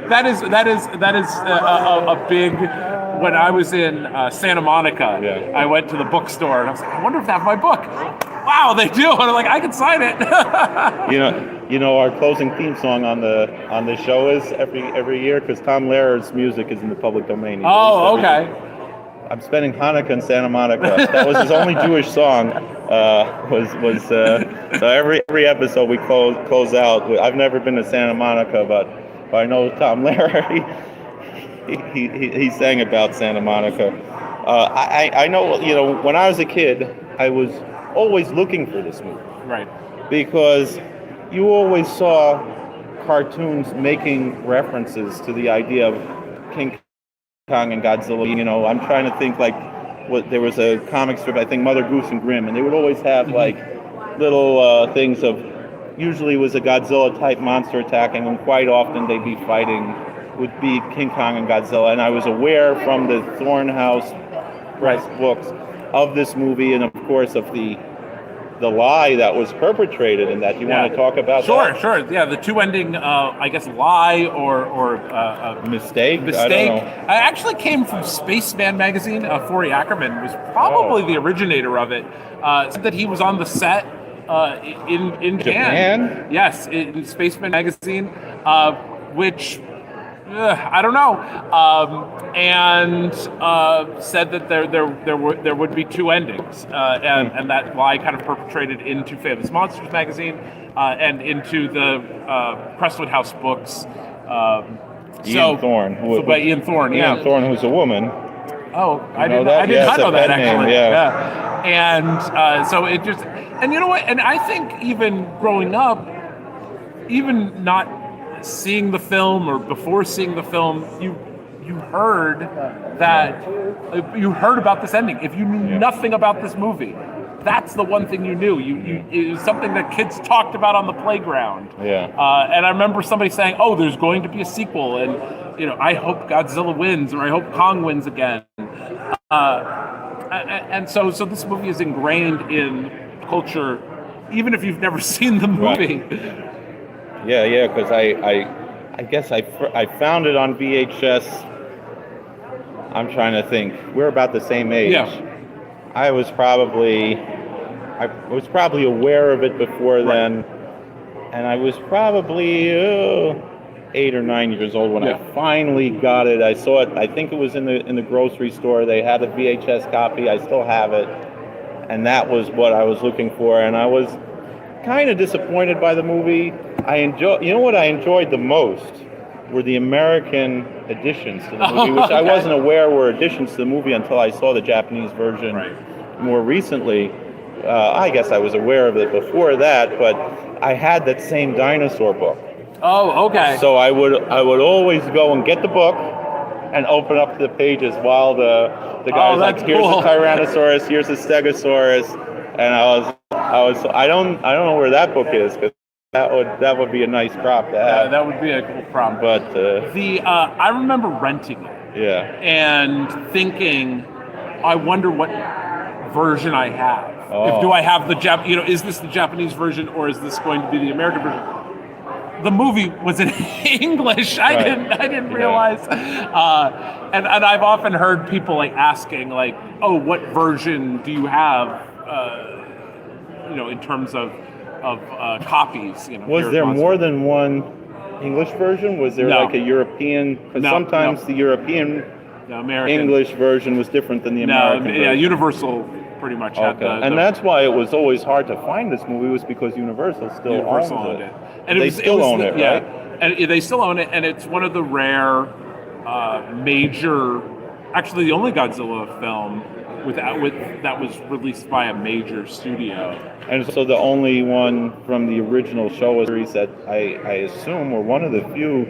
That is a big. When I was in Santa Monica, I went to the bookstore and I was like, I wonder if they have my book. Wow, they do. And I'm like, I can sign it. You know, our closing theme song on the show is every year, because Tom Lehrer's music is in the public domain. Oh, okay. I'm spending Hanukkah in Santa Monica. That was his only Jewish song. So every episode we close out. I've never been to Santa Monica, but I know Tom Lehrer. He sang about Santa Monica. I know, when I was a kid, I was always looking for this movie. Right. Because you always saw cartoons making references to the idea of King Kong and Godzilla. I'm trying to think there was a comic strip, I think Mother Goose and Grimm, and they would always have little things of, usually it was a Godzilla type monster attacking, and quite often they'd be fighting, would be King Kong and Godzilla. And I was aware from the Thornhouse Press books of this movie, and of course of the lie that was perpetrated in that. You want to talk about that? Sure. Yeah, the two-ending, I guess, lie or mistake. I don't know. I actually came from Spaceman magazine. Forey Ackerman was probably the originator of it. Said that he was on the set in Japan. Yes, in Spaceman magazine, which. I don't know, and said that there would be two endings, and that lie kind of perpetrated into Famous Monsters magazine and into the Crestwood House books. Ian Thorne, by Ian Thorne, Ian Thorne, who's a woman. Oh, I did not know that actually. Name, yeah. And so it just, and you know what? And I think even growing up, even not seeing the film or before seeing the film, you heard about this ending. If you knew nothing about this movie, that's the one thing you knew. It was something that kids talked about on the playground. Yeah. And I remember somebody saying, "Oh, there's going to be a sequel, and I hope Godzilla wins, or I hope Kong wins again." And so this movie is ingrained in culture, even if you've never seen the movie. Right. Yeah, because I guess I found it on VHS. I'm trying to think. We're about the same age. Yeah. I was probably aware of it before then, and I was probably 8 or 9 years old when I finally got it. I saw it. I think it was in the grocery store. They had a VHS copy. I still have it, and that was what I was looking for. And I was kind of disappointed by the movie. What I enjoyed the most were the American additions to the movie, which I wasn't aware were additions to the movie until I saw the Japanese version more recently. I guess I was aware of it before that, but I had that same dinosaur book. Oh, okay. So I would always go and get the book and open up the pages while the guy's like, here's the Tyrannosaurus, here's the Stegosaurus, and I don't know where that book is, because that would be a nice prop to have. Yeah, that would be a cool prop. But I remember renting it. Yeah. And thinking, I wonder what version I have. Oh. Do I have is this the Japanese version or is this going to be the American version? The movie was in English. I didn't realize. And I've often heard people asking oh, what version do you have? In terms of copies. Was there more than one English version? Was there a European? Because sometimes the European English version was different than the American version. Yeah, Universal pretty much had and that's why it was always hard to find this movie, was because Universal still owned it. And they still own it, right? And they still own it, and it's one of the rare major, actually the only Godzilla film that was released by a major studio. And so the only one from the original Showa series that I assume were one of the few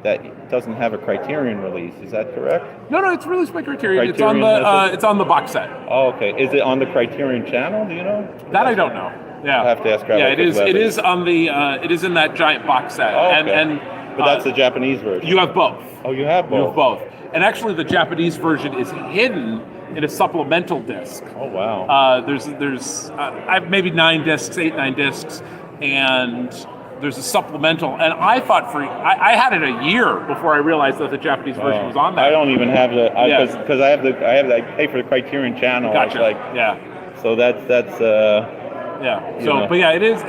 that doesn't have a Criterion release. Is that correct? No, it's released by Criterion. It's on the box set. Oh, okay. Is it on the Criterion channel? Do you know? That I don't know. Yeah, I have to ask Rabbi. Yeah, it is. It is on the. It is in that giant box set. Oh, okay. But that's the Japanese version. You have both. Oh, you have both. You have both. And actually, the Japanese version is hidden in a supplemental disc. Oh wow. There's I have maybe 9 discs, 9 discs, and there's a supplemental. And I thought I had it a year before I realized that the Japanese version was on there. I don't even have the because I pay for the Criterion channel. Gotcha. So that's yeah. So, but yeah, it is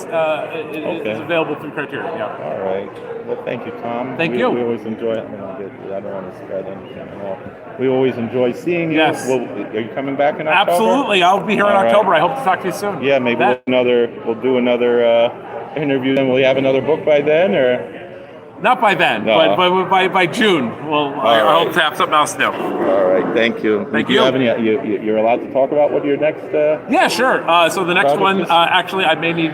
available through Criterion. Yeah. All right. Well, thank you, Tom. Thank you. We always enjoy it. I don't want to spread anything at all. We always enjoy seeing you. Yes. Are you coming back in October? Absolutely. I'll be here in October. I hope to talk to you soon. Yeah, maybe we'll do another interview. Then will you have another book by then, or? Not by then, No. but by June, I hope to have something else new. All right, thank you. Thank Do you. have any, you're allowed to talk about what your next... Yeah, sure. So the next project one, is? actually, I may need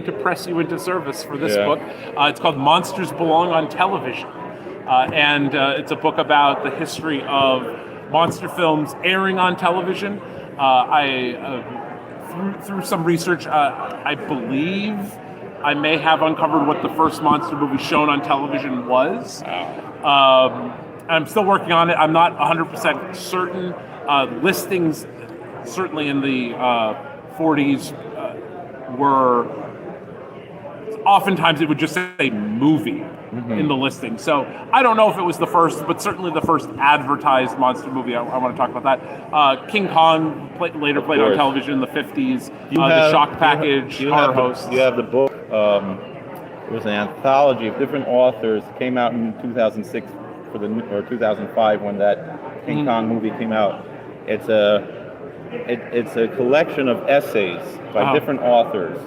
to press you into service for this book. It's called Monsters Belong on Television. And it's a book about the history of monster films airing on television. Through some research, I believe I may have uncovered what the first monster movie shown on television was. I'm still working on it. I'm not 100% certain. Listings, certainly in the 40s, were... Oftentimes it would just say movie in the listing. So I don't know if it was the first, but certainly the first advertised monster movie. I want to talk about that. King Kong later played on television in the 50s. The Shock Package, Horror Hosts. You have the book. It was an anthology of different authors. It came out in 2006 or 2005 when that King Kong movie came out. It's a collection of essays by different authors.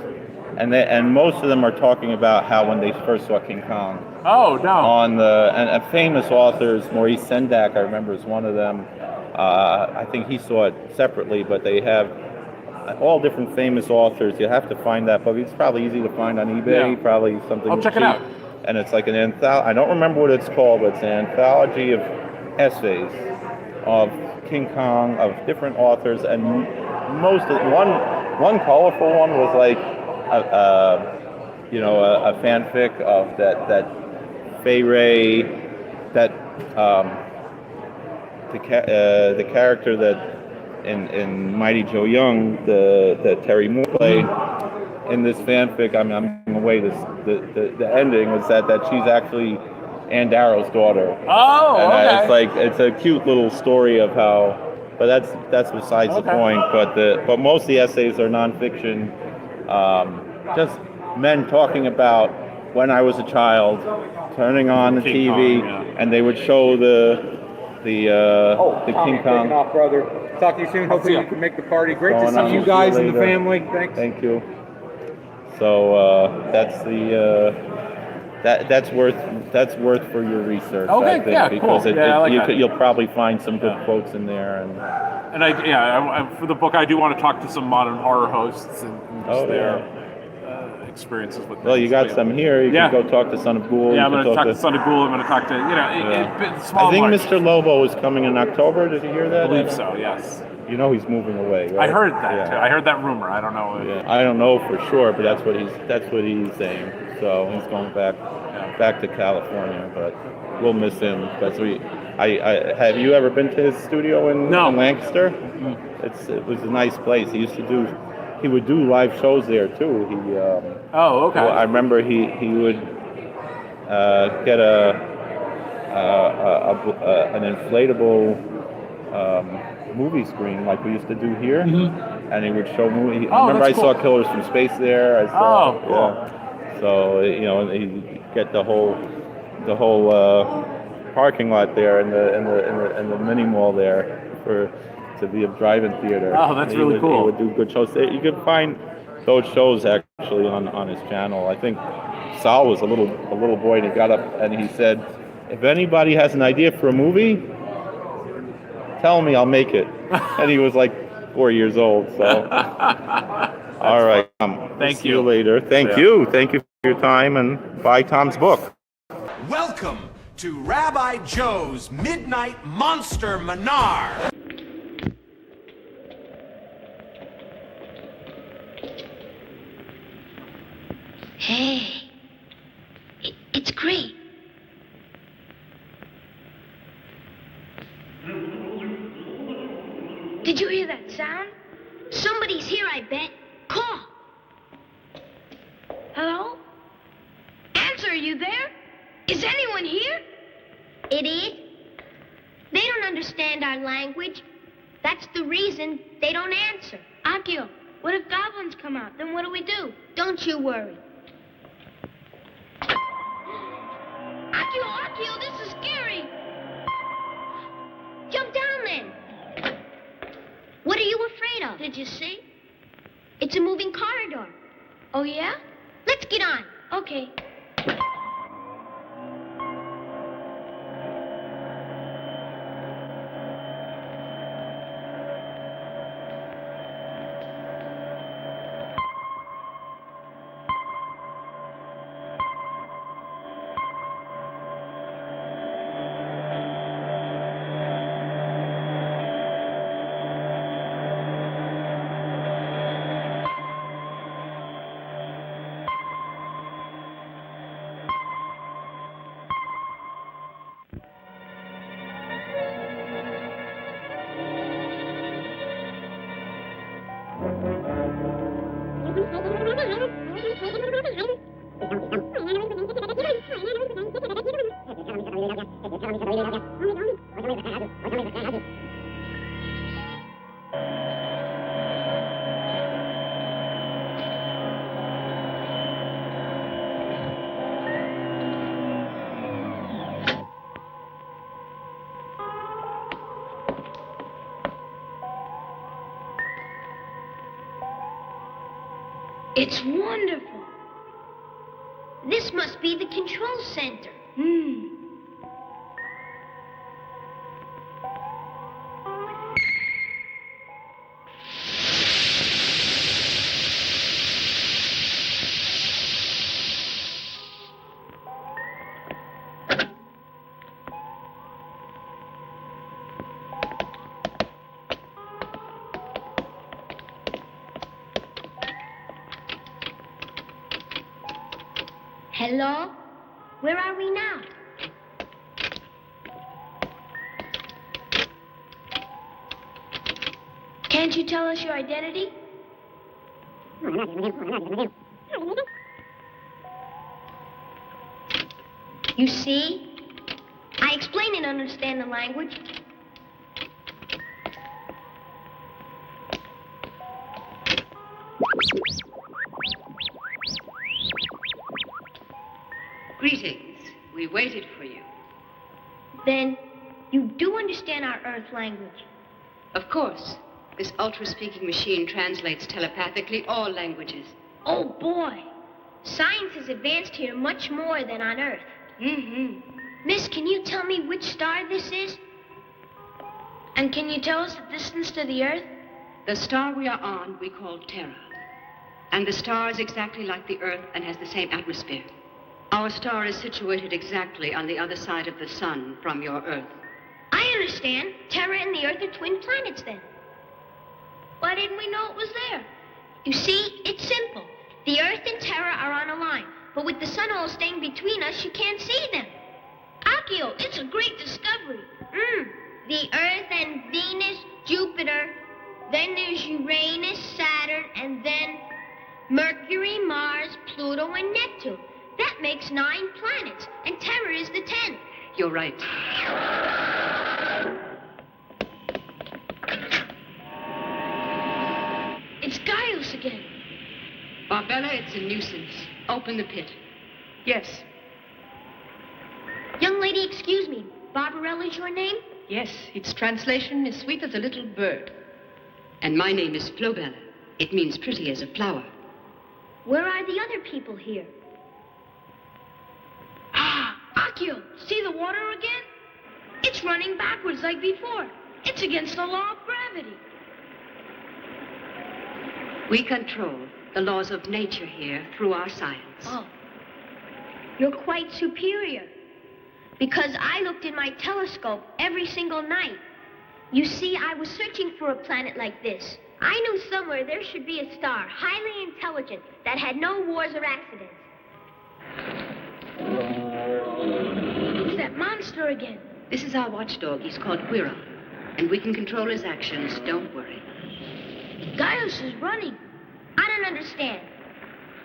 And most of them are talking about how when they first saw King Kong. Oh, no. And famous authors, Maurice Sendak, I remember, is one of them. I think he saw it separately, but they have all different famous authors. You have to find that book. It's probably easy to find on eBay, probably something I'll check cheap. it out. And it's like an anthology. I don't remember what it's called, but it's an anthology of essays of King Kong, of different authors. And one colorful one was like, a fanfic of that Fay Ray, that the character that in Mighty Joe Young, that Terry Moore played in this fanfic. I'm away. The ending was that she's actually Ann Darrow's daughter. Oh, and okay. It's a cute little story of how. But that's besides the point. But most of the essays are nonfiction. Just men talking about when I was a child, turning on the King TV, Kong, and they would show the King Kong. Off, brother. Talk to you soon. Hopefully you can make the party. Great to Going on. see you guys and the Later. family. Thanks. Thank you. So that's that's worth for your research. Okay, I think, yeah, because cool. I like that. you'll probably find some good quotes in there. And I for the book, I do want to talk to some modern horror hosts and just their experiences with. Well, you got some here. You can go talk to Son of Ghoul. Yeah, I'm going to talk to Son of Ghoul. I'm going to talk to small. I think march. Mr. Lobo is coming in October. Did you hear that? I believe so. Yes. You know he's moving away, right? I heard that too. I heard that rumor. I don't know. Yeah, I don't know for sure, but that's what he's saying. So he's going back to California, but we'll miss him. Because I have you ever been to his studio in Lancaster? It was a nice place. He would do live shows there too. Oh, okay. Well, I remember he would get an inflatable movie screen like we used to do here, and he would show movies. I remember I saw Killers from Space there. Cool. So he'd get the whole parking lot there and the mini mall there to be a drive-in theater. Oh, that's really cool. He would do good shows. You could find those shows actually on his channel. I think Sal was a little boy, and he got up and he said, "If anybody has an idea for a movie, tell me, I'll make it." And he was like 4 years old. So, all right. Thank See you later. Thank you for your time, and buy Tom's book. Welcome to Rabbi Joe's Midnight Monster Manor. Hey, it's great. Did you hear that sound? Somebody's here, I bet. Call. Hello? Answer, are you there? Is anyone here? It is. They don't understand our language. That's the reason they don't answer. Akio, what if goblins come out? Then what do we do? Don't you worry. Akio, this is scary. Jump down then. What are you afraid of? Did you see? It's a moving corridor. Oh, yeah? Let's get on. Okay. It's wonderful. This must be the control center. Hello? Where are we now? Can't you tell us your identity? You see? I explain and understand the language. Greetings. We waited for you. Then you do understand our Earth language. Of course. This ultra-speaking machine translates telepathically all languages. Oh, boy. Science has advanced here much more than on Earth. Miss, can you tell me which star this is? And can you tell us the distance to the Earth? The star we are on we call Terra. And the star is exactly like the Earth and has the same atmosphere. Our star is situated exactly on the other side of the sun from your Earth. I understand. Terra and the Earth are twin planets, then. Why didn't we know it was there? You see, it's simple. The Earth and Terra are on a line, but with the sun all staying between us, you can't see them. Akio, it's a great discovery. The Earth and Venus, Jupiter, then there's Uranus, Saturn, and then Mercury, Mars, Pluto, and Neptune. That makes 9 planets, and Terra is the 10th. You're right. It's Gaius again. Barbella, it's a nuisance. Open the pit. Yes. Young lady, excuse me. Barbarella's your name? Yes, its translation is sweet as a little bird. And my name is Flobella. It means pretty as a flower. Where are the other people here? Akio, see the water again? It's running backwards like before. It's against the law of gravity. We control the laws of nature here through our science. Oh. You're quite superior. Because I looked in my telescope every single night. You see, I was searching for a planet like this. I knew somewhere there should be a star, highly intelligent, that had no wars or accidents. It's that monster again. This is our watchdog. He's called Guiron. And we can control his actions. Don't worry. Gaius is running. I don't understand.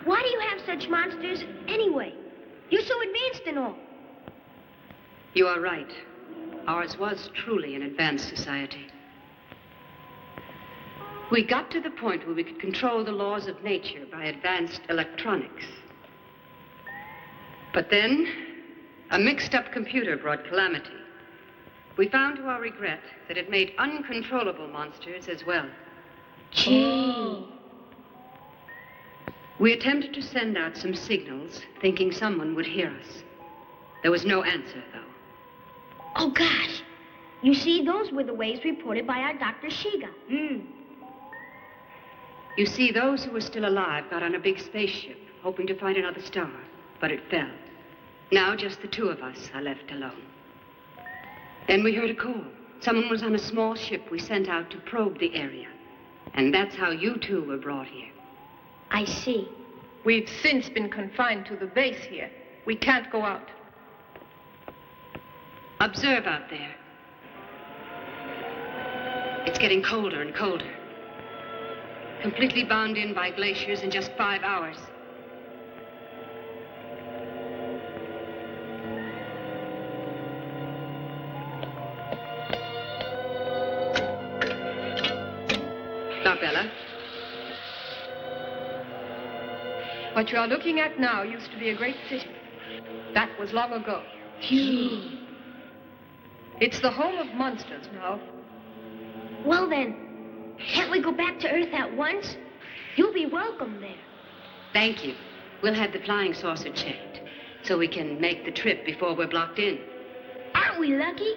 Why do you have such monsters anyway? You're so advanced and all. You are right. Ours was truly an advanced society. We got to the point where we could control the laws of nature by advanced electronics. But then, a mixed-up computer brought calamity. We found to our regret that it made uncontrollable monsters as well. Gee. We attempted to send out some signals, thinking someone would hear us. There was no answer, though. Oh, gosh. You see, those were the waves reported by our Dr. Shiga. You see, those who were still alive got on a big spaceship, hoping to find another star, but it fell. Now just the 2 of us are left alone. Then we heard a call. Someone was on a small ship we sent out to probe the area. And that's how you 2 were brought here. I see. We've since been confined to the base here. We can't go out. Observe out there. It's getting colder and colder. completely bound in by glaciers in just 5 hours. Now, Bella. What you are looking at now used to be a great city. That was long ago. Phew. It's the home of monsters now. Well then, can't we go back to Earth at once? You'll be welcome there. Thank you. We'll have the flying saucer checked so we can make the trip before we're blocked in. Aren't we lucky?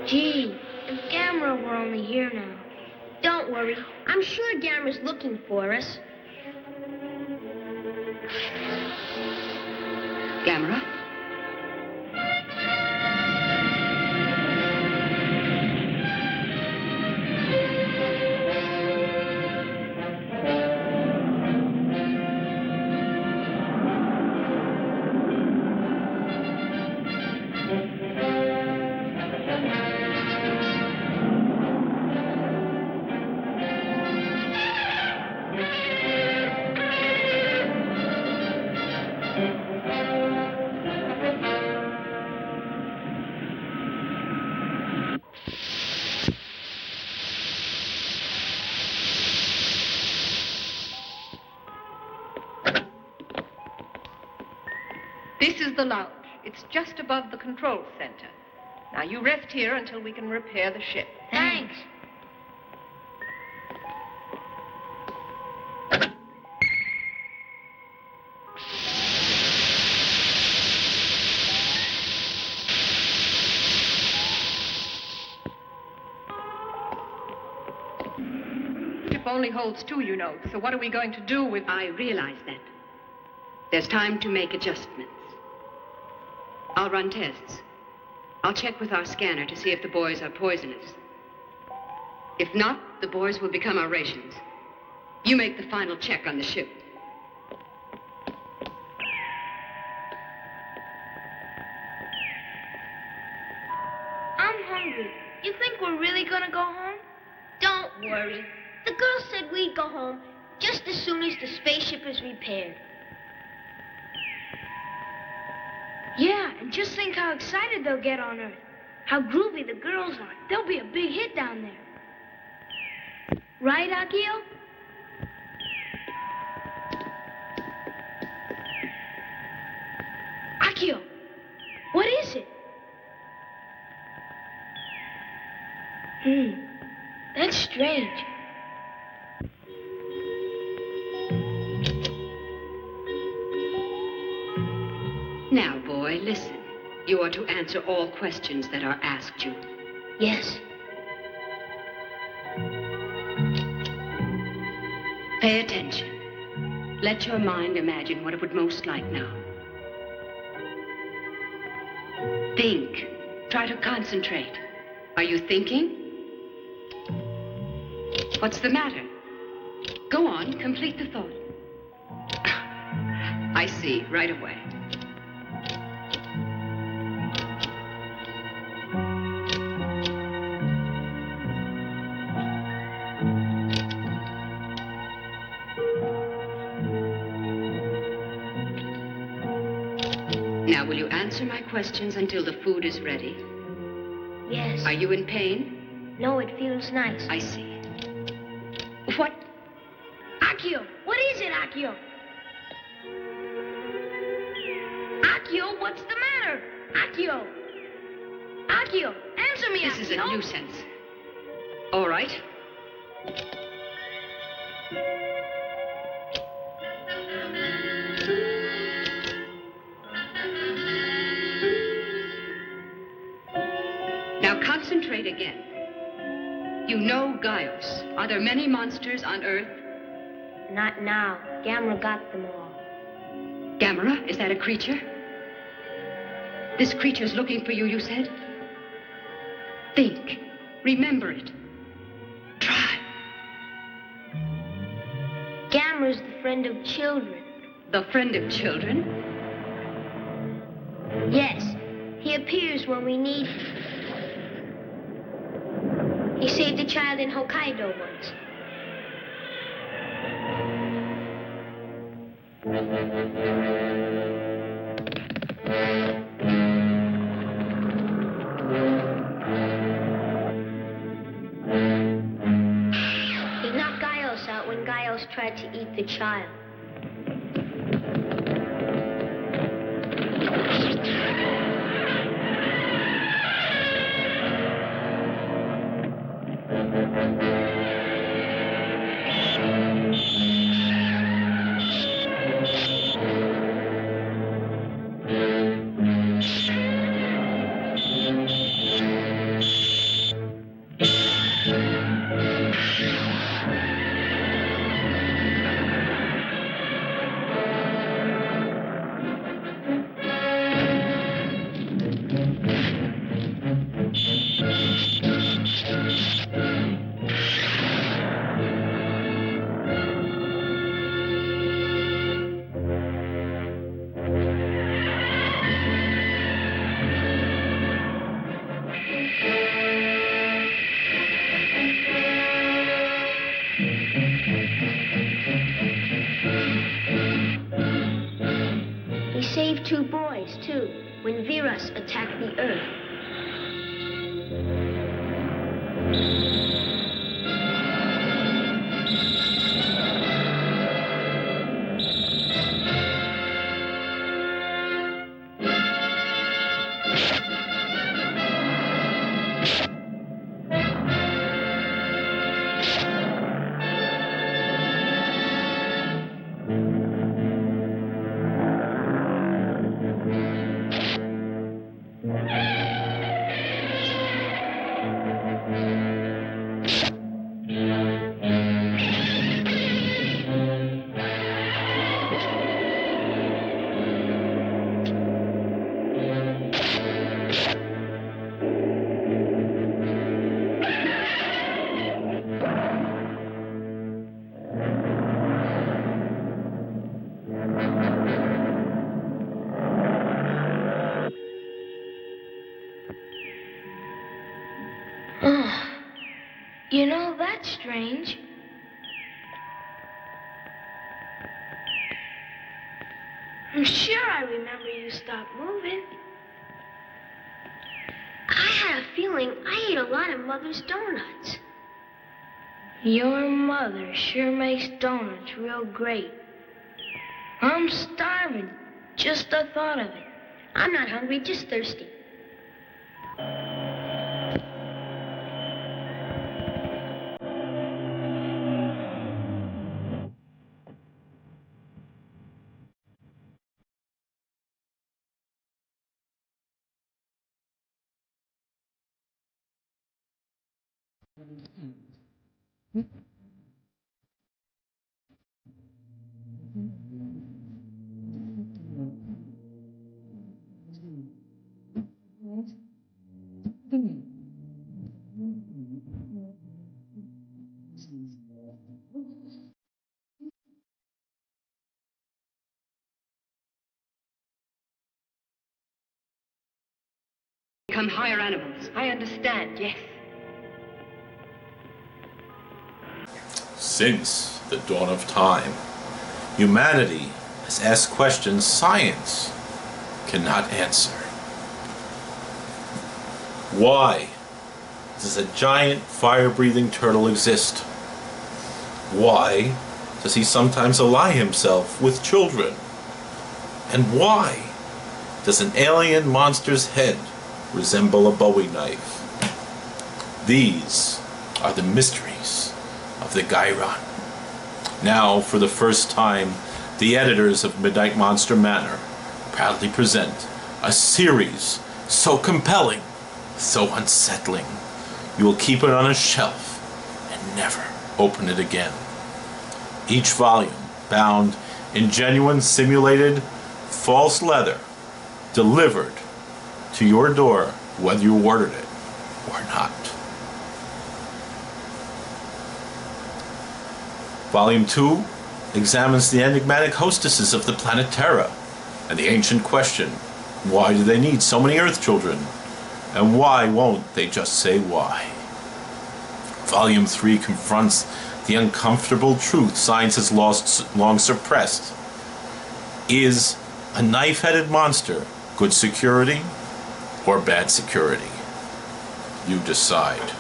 Gee, if Gamera were only here now. Don't worry. I'm sure Gamera's looking for us. Gamera? This is the lounge. It's just above the control center. Now, you rest here until we can repair the ship. Thanks. The ship only holds 2, you know, so what are we going to do with... I realize that. There's time to make adjustments. I'll run tests. I'll check with our scanner to see if the boys are poisonous. If not, the boys will become our rations. You make the final check on the ship. I'm hungry. You think we're really gonna go home? Don't worry. The girls said we'd go home just as soon as the spaceship is repaired. Yeah, and just think how excited they'll get on Earth. How groovy the girls are. They'll be a big hit down there. Right, Akio? Akio, what is it? That's strange. Now, boy, listen. You are to answer all questions that are asked you. Yes. Pay attention. Let your mind imagine what it would most like now. Think. Try to concentrate. Are you thinking? What's the matter? Go on, complete the thought. I see, right away. Now, will you answer my questions until the food is ready? Yes. Are you in pain? No, it feels nice. I see. What? Akio, what is it, Akio? Akio, what's the matter? Akio! Akio, answer me, This Akio! is a nuisance. All right. Now concentrate again. You know Gaios. Are there many monsters on Earth? Not now. Gamera got them all. Gamera? Is that a creature? This creature's looking for you, you said? Think. Remember it. Try. Gamera's the friend of children. The friend of children? Yes. He appears when we need him. He saved a child in Hokkaido once. He knocked Gaios out when Gaios tried to eat the child. He saved two boys, too, when Virus attacked the Earth. You know, that's strange. I'm sure I remember you stopped moving. I had a feeling I ate a lot of Mother's donuts. Your mother sure makes donuts real great. I'm starving, just the thought of it. I'm not hungry, just thirsty. Become higher animals. I understand, yes. Since the dawn of time, humanity has asked questions science cannot answer. Why does a giant fire-breathing turtle exist? Why does he sometimes ally himself with children? And why does an alien monster's head resemble a Bowie knife? These are the mysteries of the Guiron. Now, for the first time, the editors of Midnite Monster Manor proudly present a series so compelling, so unsettling, you will keep it on a shelf and never open it again. Each volume bound in genuine simulated false leather, delivered to your door whether you ordered it or not. Volume 2 examines the enigmatic hostesses of the planet Terra and the ancient question, why do they need so many Earth children? And why won't they just say why? Volume 3 confronts the uncomfortable truth science has long suppressed. Is a knife-headed monster good security or bad security? You decide.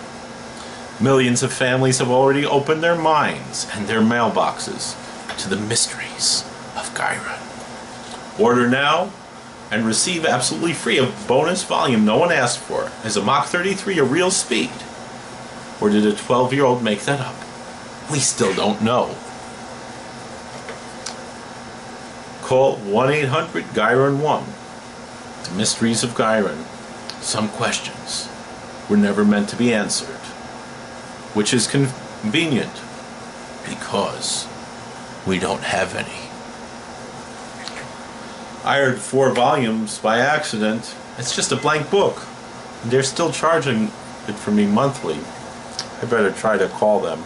Millions of families have already opened their minds and their mailboxes to the mysteries of Guiron. Order now and receive absolutely free a bonus volume no one asked for. Is a Mach 33 a real speed? Or did a 12-year-old make that up? We still don't know. Call 1-800-GUIRON-1. The mysteries of Guiron. Some questions were never meant to be answered. Which is convenient, because we don't have any. I heard 4 volumes by accident. It's just a blank book. And they're still charging it for me monthly. I better try to call them.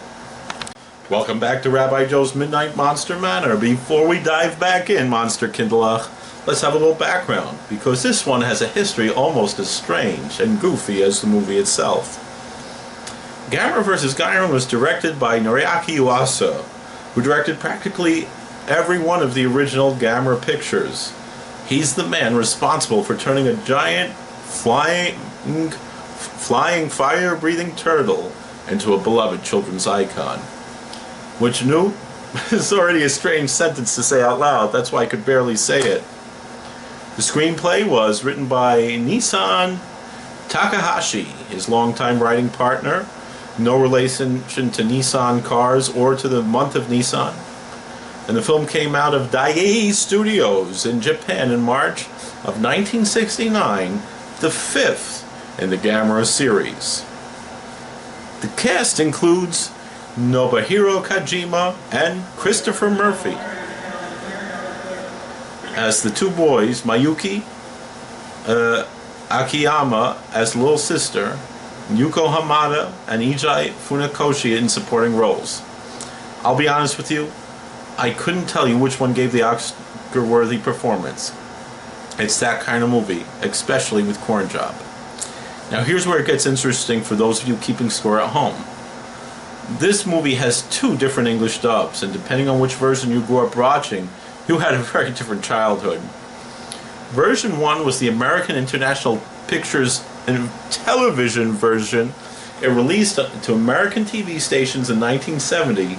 Welcome back to Rabbi Joe's Midnight Monster Manor. Before we dive back in, Monster Kinderlach, let's have a little background, because this one has a history almost as strange and goofy as the movie itself. Gamera vs. Guiron was directed by Noriaki Uasa, who directed practically every one of the original Gamera pictures. He's the man responsible for turning a giant, flying, fire-breathing turtle into a beloved children's icon. Which new is already a strange sentence to say out loud. That's why I could barely say it. The screenplay was written by Nissan Takahashi, his longtime writing partner. No relation to Nissan cars or to the month of Nissan. And the film came out of Daiei Studios in Japan in March of 1969, the 5th in the Gamera series. The cast includes Nobuhiro Kojima and Christopher Murphy as the 2 boys, Mayuki Akiyama as little sister, Yuko Hamada and Ijai Funakoshi in supporting roles. I'll be honest with you, I couldn't tell you which one gave the Oscar-worthy performance. It's that kind of movie, especially with Corn Job. Now here's where it gets interesting for those of you keeping score at home. This movie has 2 different English dubs, and depending on which version you grew up watching, you had a very different childhood. Version 1 was the American International Pictures and television version. It released to American TV stations in 1970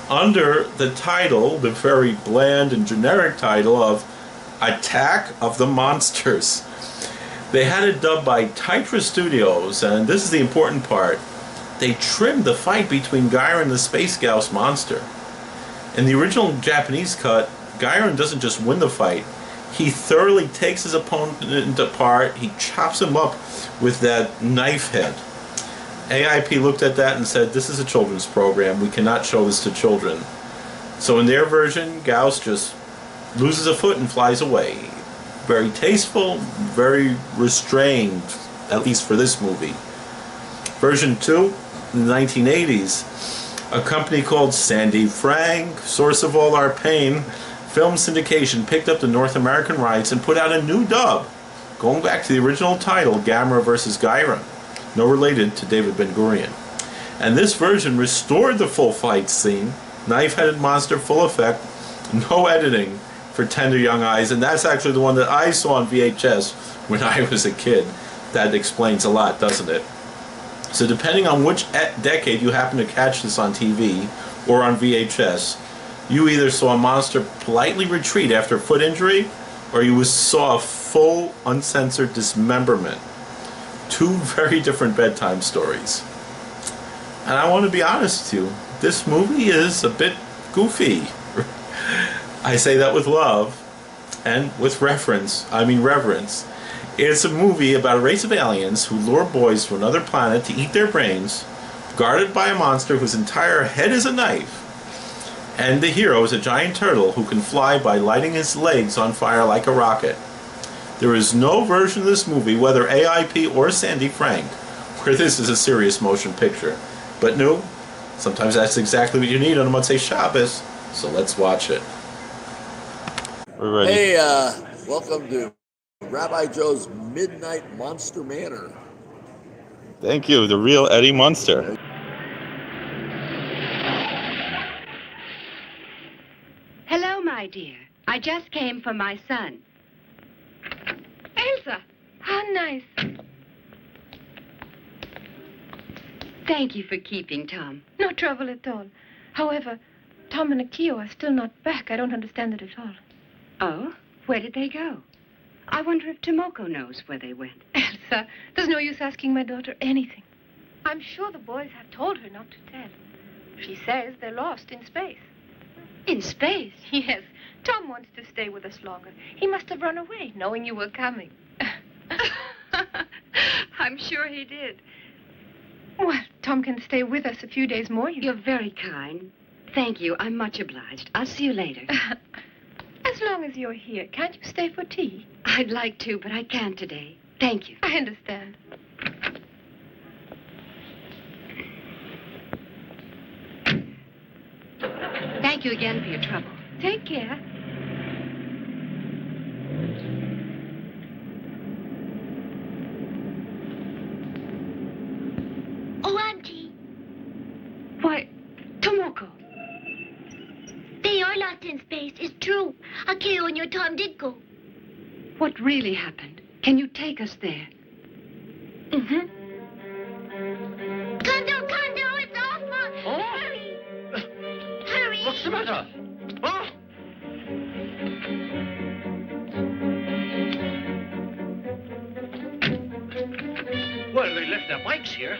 under the title, the very bland and generic title of Attack of the Monsters. They had it dubbed by Taitra Studios, and this is the important part. They trimmed the fight between Guiron and the Space Gauss monster. In the original Japanese cut, Guiron doesn't just win the fight, he thoroughly takes his opponent apart, he chops him up with that knife head. AIP looked at that and said, this is a children's program, we cannot show this to children. So in their version, Gauss just loses a foot and flies away. Very tasteful, very restrained, at least for this movie. Version 2, in the 1980s, a company called Sandy Frank, source of all our pain, Film Syndication picked up the North American rights and put out a new dub, going back to the original title, Gamera vs. Guiron, no related to David Ben-Gurion. And this version restored the full fight scene, knife-headed monster full effect, no editing for tender young eyes, and that's actually the one that I saw on VHS when I was a kid. That explains a lot, doesn't it? So depending on which decade you happen to catch this on TV or on VHS, you either saw a monster politely retreat after foot injury, or you saw a full, uncensored dismemberment. 2 very different bedtime stories. And I want to be honest with you, this movie is a bit goofy. I say that with love, and with reverence. It's a movie about a race of aliens who lure boys to another planet to eat their brains, guarded by a monster whose entire head is a knife. And the hero is a giant turtle who can fly by lighting his legs on fire like a rocket. There is no version of this movie, whether AIP or Sandy Frank, where this is a serious motion picture. But no, sometimes that's exactly what you need on a Motzei Shabbos, so let's watch it. We're ready. Hey, welcome to Rabbi Joe's Midnight Monster Manor. Thank you, the real Eddie Munster. dear. I just came for my son. Elsa, how nice. Thank you for keeping Tom. No trouble at all. However, Tom and Akio are still not back. I don't understand it at all. Oh? Where did they go? I wonder if Tomoko knows where they went. Elsa, there's no use asking my daughter anything. I'm sure the boys have told her not to tell. She says they're lost in space. In space? Yes. Tom wants to stay with us longer. He must have run away, knowing you were coming. I'm sure he did. Well, Tom can stay with us a few days more. You're very kind. Thank you. I'm much obliged. I'll see you later. As long as you're here, can't you stay for tea? I'd like to, but I can't today. Thank you. I understand. Thank you again for your trouble. Take care. Oh, Auntie. Why, Tomoko. They are lost in space. It's true. Akio and your Tom did go. What really happened? Can you take us there? Mm-hmm. Kondo, it's awful. Oh? Hurry. Hurry. What's the matter? Oh? Well, they left their bikes here.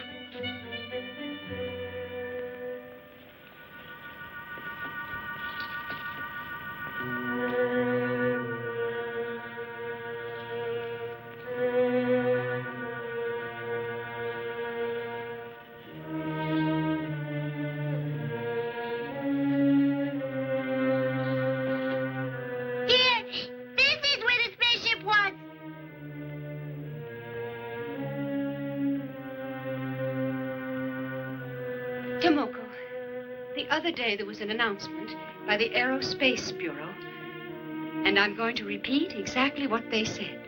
Tomoko, the other day there was an announcement by the Aerospace Bureau, and I'm going to repeat exactly what they said.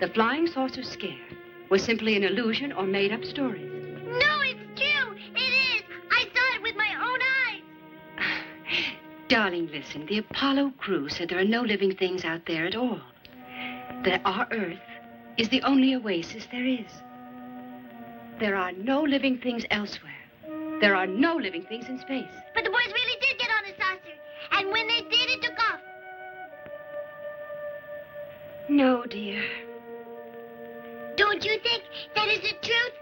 The flying saucer scare was simply an illusion or made-up stories. No, it's true. It is. I saw it with my own eyes. Darling, listen. The Apollo crew said there are no living things out there at all. That our Earth is the only oasis there is. There are no living things elsewhere. There are no living things in space. But the boys really did get on a saucer. And when they did, it took off. No, dear. Don't you think that is the truth?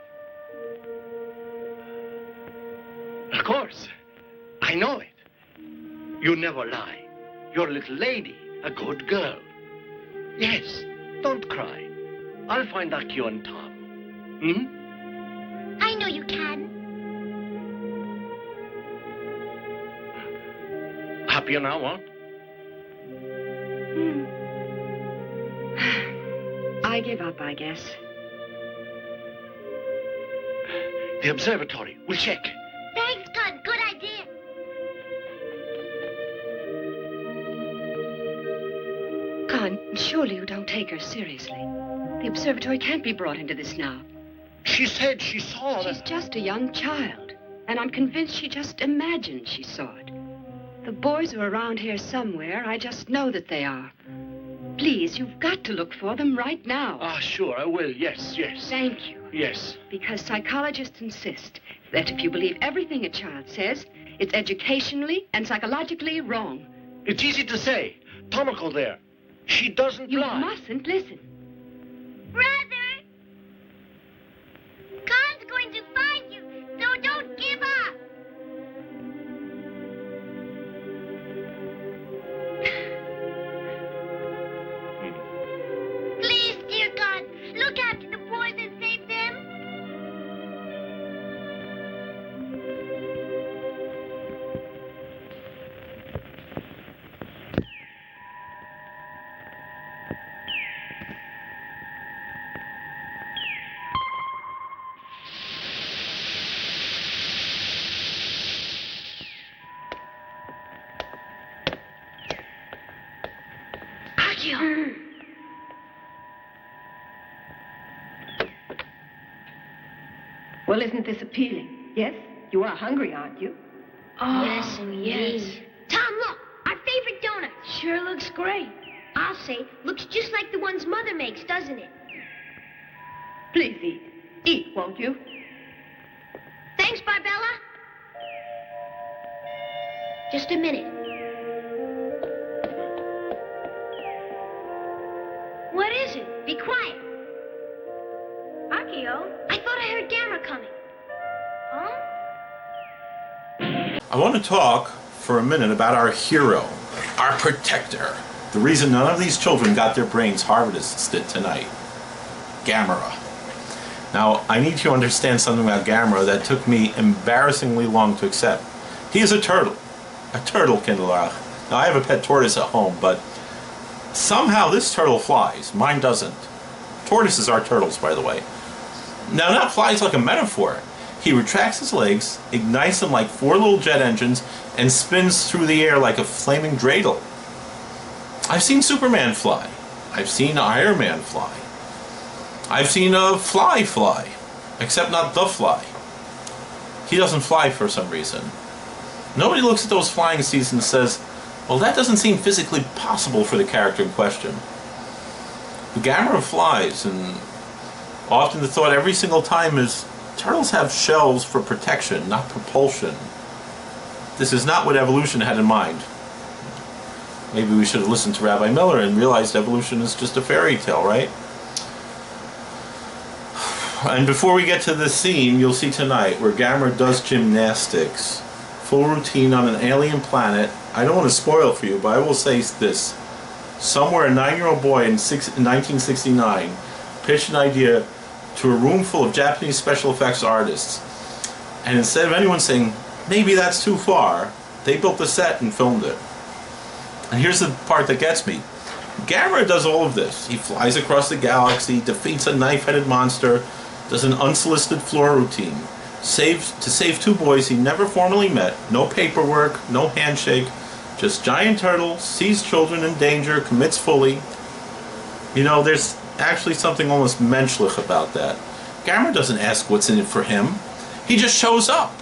Of course. I know it. You never lie. You're a little lady, a good girl. Yes, don't cry. I'll find Akio and Tom. I know you can. Happier now, huh? I give up, I guess. The observatory. We'll check. Thanks, God. Good idea. Con, surely you don't take her seriously. The observatory can't be brought into this now. She said she saw She's just a young child, and I'm convinced she just imagined she saw it. The boys are around here somewhere. I just know that they are. Please, you've got to look for them right now. Ah, sure, I will. Yes, yes. Thank you. Yes. Because psychologists insist that if you believe everything a child says, it's educationally and psychologically wrong. It's easy to say. Tomoko there. She doesn't lie. You mustn't listen. Brother! God's going to find you, so don't give up. Please, dear God, look after the boys and save them. Akio! Well, isn't this appealing? Yes? You are hungry, aren't you? Oh, yes. Tom, look, our favorite donuts. sure looks great. I'll say, looks just like the ones Mother makes, doesn't it? Please eat. Eat, won't you? Thanks, Barbella. Just a minute. What is it? Be quiet. Akio, I thought I heard Gamera coming. Huh? I want to talk for a minute about our hero, our protector. The reason none of these children got their brains harvested tonight. Gamera. Now, I need you to understand something about Gamera that took me embarrassingly long to accept. He is a turtle Kinderlach. Now, I have a pet tortoise at home, but somehow this turtle flies. Mine doesn't. Tortoises are turtles, by the way. Now, not flies like a metaphor. He retracts his legs, ignites them like 4 little jet engines, and spins through the air like a flaming dreidel. I've seen Superman fly. I've seen Iron Man fly. I've seen a fly fly, except not the fly. He doesn't fly for some reason. Nobody looks at those flying scenes and says, well, that doesn't seem physically possible for the character in question. The Gamera flies, and often the thought every single time is, turtles have shells for protection, not propulsion. This is not what evolution had in mind. Maybe we should have listened to Rabbi Miller and realized evolution is just a fairy tale, right? And before we get to this scene, you'll see tonight where Gamera does gymnastics, full routine on an alien planet. I don't want to spoil for you, but I will say this. Somewhere a 9-year-old boy in 1969 pitched an idea to a room full of Japanese special effects artists. And instead of anyone saying, maybe that's too far, they built the set and filmed it. And here's the part that gets me. Gamera does all of this. He flies across the galaxy, defeats a knife-headed monster, does an unsolicited floor routine, to save 2 boys he never formally met, no paperwork, no handshake, just giant turtle, sees children in danger, commits fully. You know, there's actually something almost menschlich about that. Gamera doesn't ask what's in it for him. He just shows up.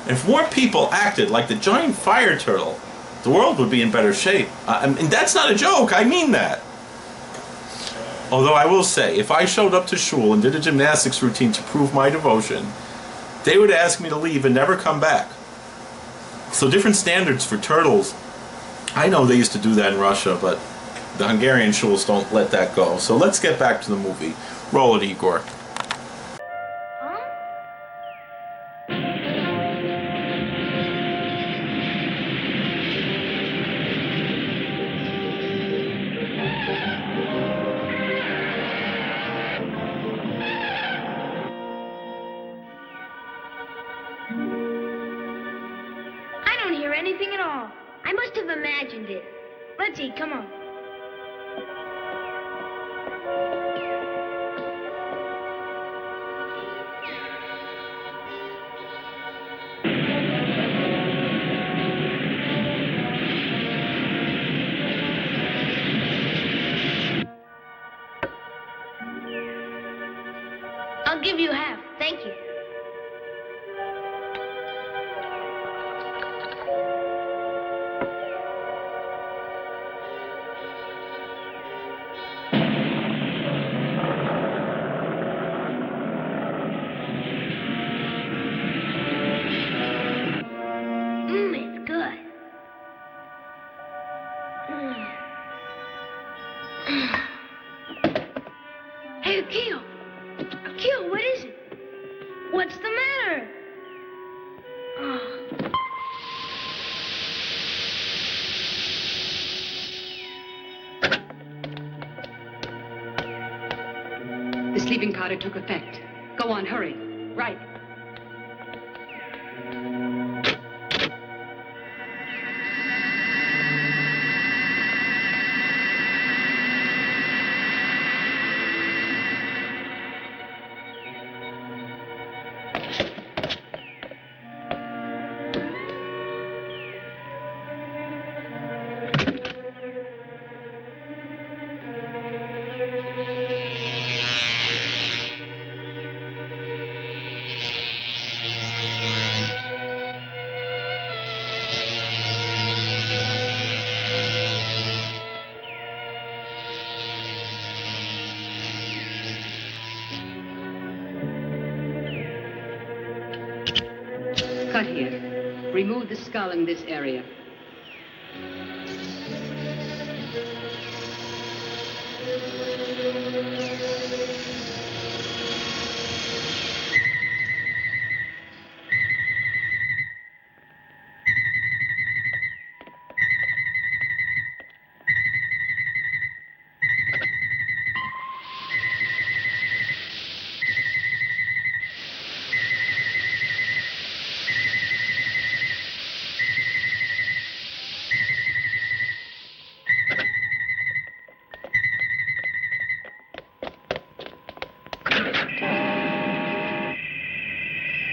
And if more people acted like the giant fire turtle, the world would be in better shape. And that's not a joke, I mean that. Although I will say, if I showed up to shul and did a gymnastics routine to prove my devotion, they would ask me to leave and never come back. So different standards for turtles. I know they used to do that in Russia, but the Hungarian shuls don't let that go. So let's get back to the movie. Roll it, Igor. Anything at all. I must have imagined it. Let's eat, come on. I'll give you half. Thank you. Hey, Akio! Akio, what is it? What's the matter? Oh. The sleeping powder took effect. Go on, hurry. Right. Cut here. Remove the skull in this area.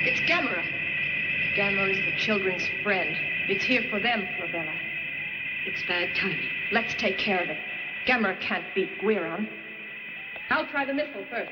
It's Gamera. Gamera is the children's friend. It's here for them, Flavella. It's bad timing. Let's take care of it. Gamera can't beat Guiron. I'll try the missile first.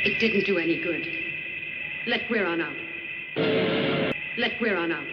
It didn't do any good. Let Guiron out. Let Guiron out.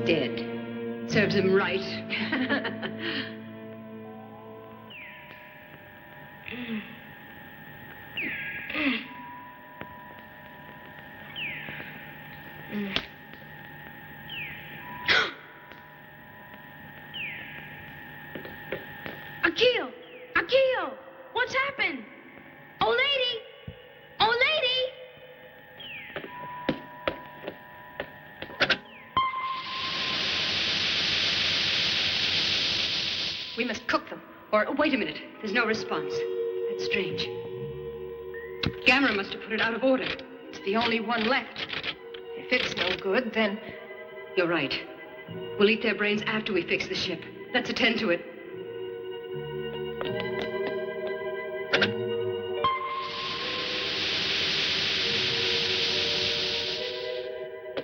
dead. Serves him right. Akio! Akio! What's happened? Old lady! Old lady! We must cook them. Or, wait a minute. There's no response. That's strange. Gamera must have put it out of order. It's the only one left. If it's no good, then... You're right. We'll eat their brains after we fix the ship. Let's attend to it.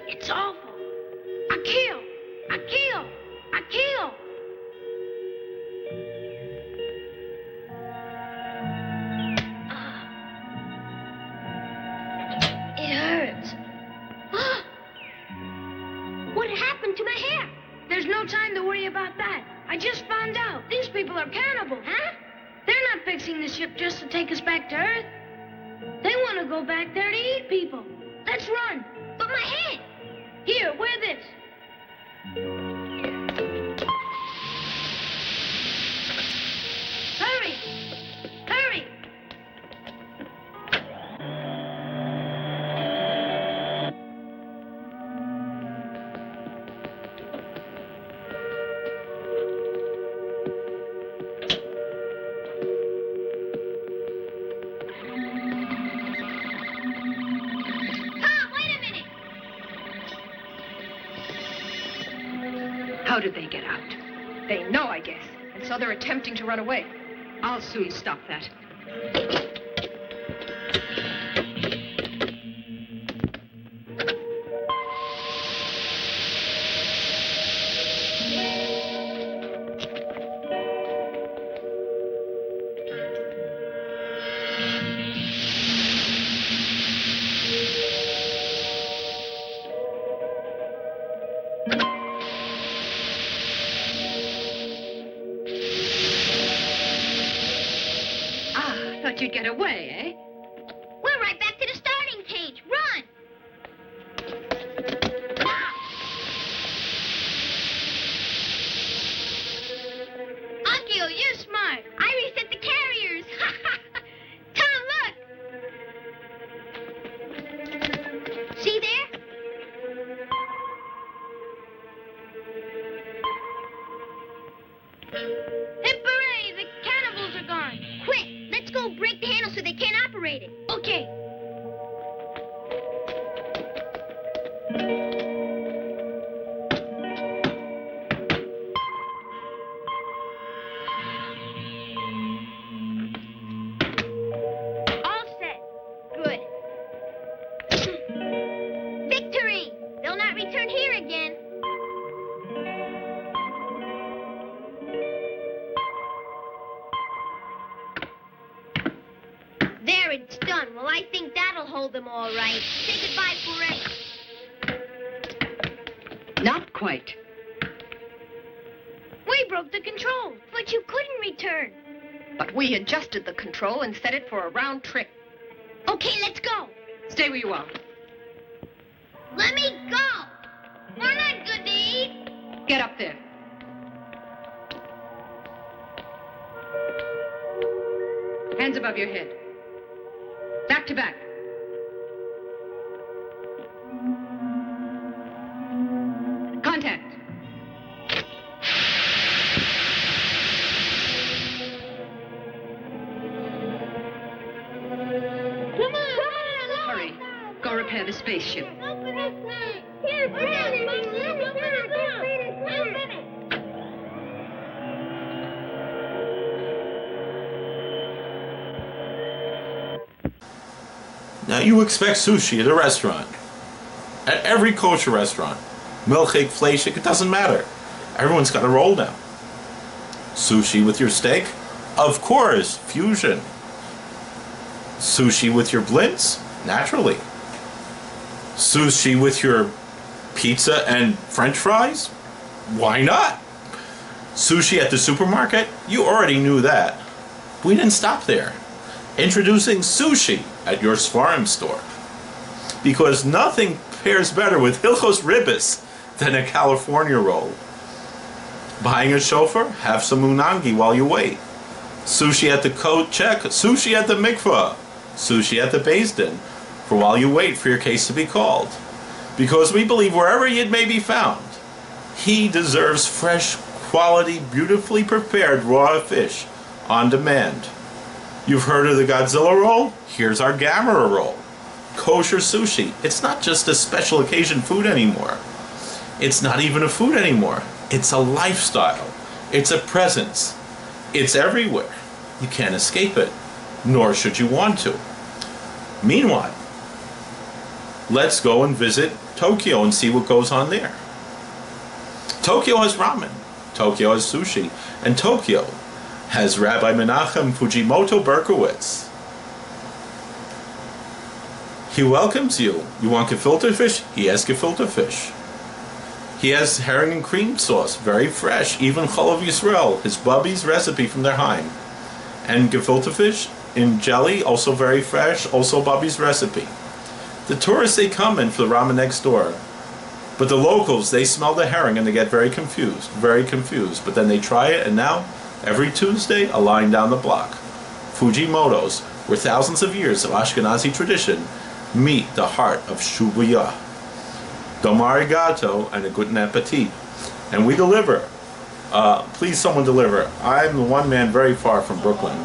It's awful. Akio! Akio! Akio! It hurts. What happened to my hair? There's no time to worry about that. I just found out. These people are cannibals. Huh? They're not fixing the ship just to take us back to Earth. They want to go back there to eat people. Let's run. But my head. Here, wear this. Hurry! Hurry! How did they get out? They know, I guess. And so they're attempting to run away. I'll soon stop that. You'd get away, eh? We're right back to the starting page. Run! Akio, you're smart. I reset the carriers. Tom, look. See there? Hip hooray! The cannibals are gone. Quick! Let's go break the handle so they can't operate it. Okay. All set. Good. Victory! They'll not return here again. There, it's done. Well, I think that'll hold them all right. Say goodbye forever. Not quite. We broke the control, but you couldn't return. But we adjusted the control and set it for a round trip. Okay, let's go. Stay where you are. Let me go. We're not good to eat. Get up there. Hands above your head. Back to back. Contact. Come on. Hurry. Go repair the spaceship. Now you expect sushi at a restaurant. At every kosher restaurant. Milchig, fleischig, it doesn't matter. Everyone's got a roll now. Sushi with your steak? Of course, fusion. Sushi with your blintz? Naturally. Sushi with your pizza and french fries? Why not? Sushi at the supermarket? You already knew that. We didn't stop there. Introducing sushi at your Svarim store. Because nothing pairs better with Hilchos Ribbis than a California roll. Buying a shofar? Have some unagi while you wait. Sushi at the coat, check. Sushi at the mikvah. Sushi at the Beis Din, for while you wait for your case to be called. Because we believe wherever Yid may be found, he deserves fresh, quality, beautifully prepared raw fish on demand. You've heard of the Godzilla roll? Here's our Gamera roll. Kosher sushi. It's not just a special occasion food anymore. It's not even a food anymore. It's a lifestyle. It's a presence. It's everywhere. You can't escape it, nor should you want to. Meanwhile, let's go and visit Tokyo and see what goes on there. Tokyo has ramen. Tokyo has sushi. And Tokyo has Rabbi Menachem Fujimoto Berkowitz. He welcomes you. You want gefilte fish? He has gefilte fish. He has herring and cream sauce, very fresh, even Chol of Yisrael, his Bubby's recipe from their Heim. And gefilte fish in jelly, also very fresh, also Bubby's recipe. The tourists, they come in for the ramen next door. But the locals, they smell the herring and they get very confused. But then they try it, and now, every Tuesday, a line down the block. Fujimoto's, where thousands of years of Ashkenazi tradition meet the heart of Shubuya. Domo arigato and a good appetit. And we deliver. Please, someone deliver. I'm the one man very far from Brooklyn.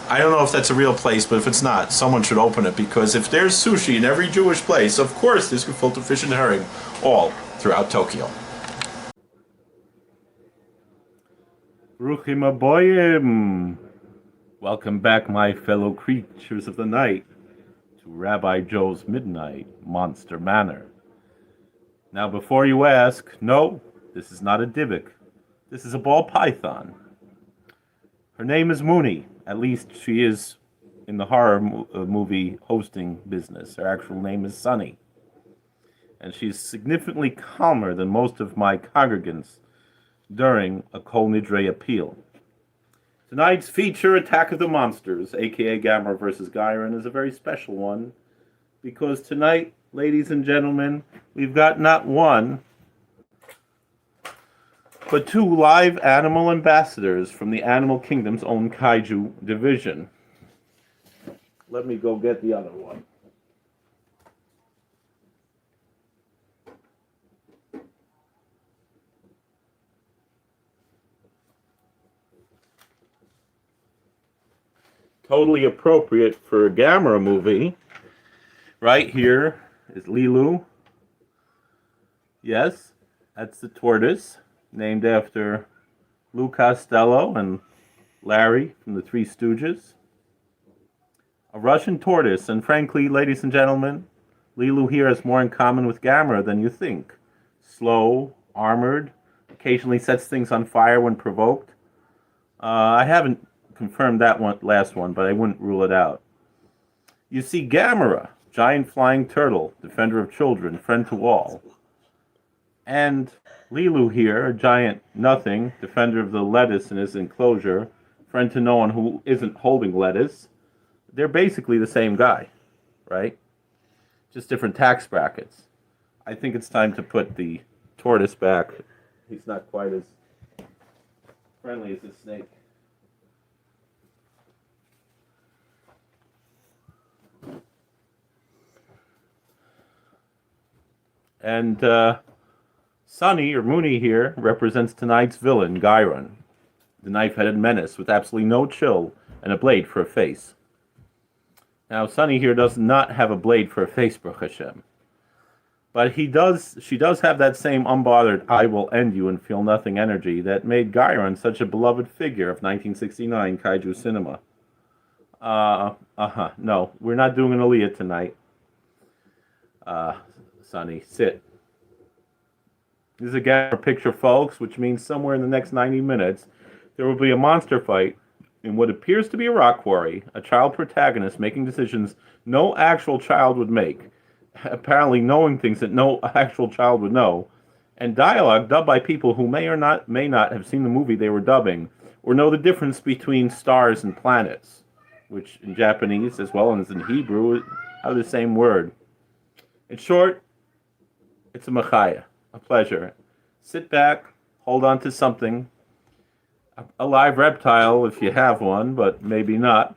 I don't know if that's a real place, but if it's not, someone should open it, because if there's sushi in every Jewish place, of course there's gefilte fish and herring all throughout Tokyo. Bruchim aboyim. Welcome back, my fellow creatures of the night, to Rabbi Joe's Midnight Monster Manor. Now, before you ask, no, this is not a Dybbuk. This is a ball python. Her name is Mooney. At least she is in the horror movie hosting business. Her actual name is Sunny. And she's significantly calmer than most of my congregants during a Kol Nidre appeal. Tonight's feature, Attack of the Monsters, aka Gamera versus Guiron, is a very special one, because tonight, ladies and gentlemen, we've got not one, but two live animal ambassadors from the Animal Kingdom's own Kaiju division. Let me go get the other one. Totally appropriate for a Gamera movie. Right here is Lilu. Yes, that's the tortoise, named after Lou Costello and Larry from the Three Stooges. A Russian tortoise, and frankly, ladies and gentlemen, Lilu here has more in common with Gamera than you think. Slow, armored, occasionally sets things on fire when provoked. I haven't confirmed that last one, but I wouldn't rule it out. You see, Gamera, giant flying turtle, defender of children, friend to all. And Lilu here, a giant nothing, defender of the lettuce in his enclosure, friend to no one who isn't holding lettuce. They're basically the same guy, right? Just different tax brackets. I think it's time to put the tortoise back. He's not quite as friendly as the snake. And Sunny, or Mooney here, represents tonight's villain, Guiron, the knife-headed menace with absolutely no chill and a blade for a face. Now, Sunny here does not have a blade for a face, Baruch Hashem. But she does have that same unbothered, I will end you and feel nothing energy that made Guiron such a beloved figure of 1969 Kaiju cinema. No, we're not doing an Aliyah tonight. Sonny, sit. This is a Gamera picture, folks, which means somewhere in the next 90 minutes, there will be a monster fight in what appears to be a rock quarry, a child protagonist making decisions no actual child would make, apparently knowing things that no actual child would know, and dialogue dubbed by people who may not have seen the movie they were dubbing, or know the difference between stars and planets, which in Japanese, as well as in Hebrew, are the same word. In short, it's a machaya, a pleasure. Sit back, hold on to something, A live reptile if you have one, but maybe not.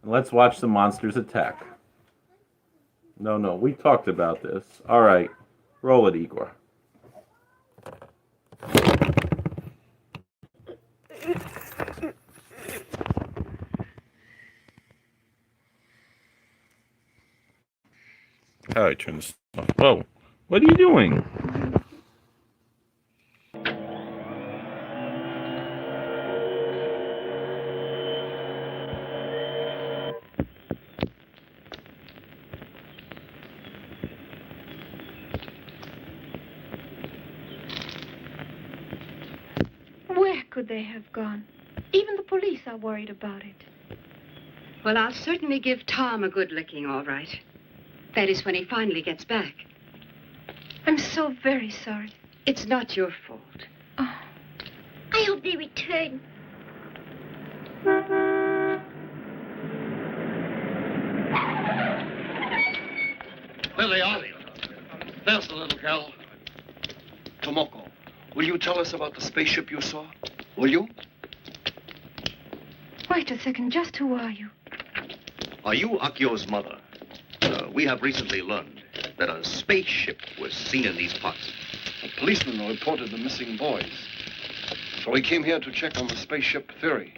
And let's watch the monsters attack. No, we talked about this. All right, roll it, Igor. How do I turn this off? Whoa, what are you doing? Where could they have gone? Even the police are worried about it. Well, I'll certainly give Tom a good licking, all right. That is when he finally gets back. I'm so very sorry. It's not your fault. Oh. I hope they return. There they are. There's the little girl. Tomoko, will you tell us about the spaceship you saw? Will you? Wait a second. Just who are you? Are you Akio's mother? We have recently learned that a spaceship was seen in these parts. A policeman reported the missing boys. So we came here to check on the spaceship theory.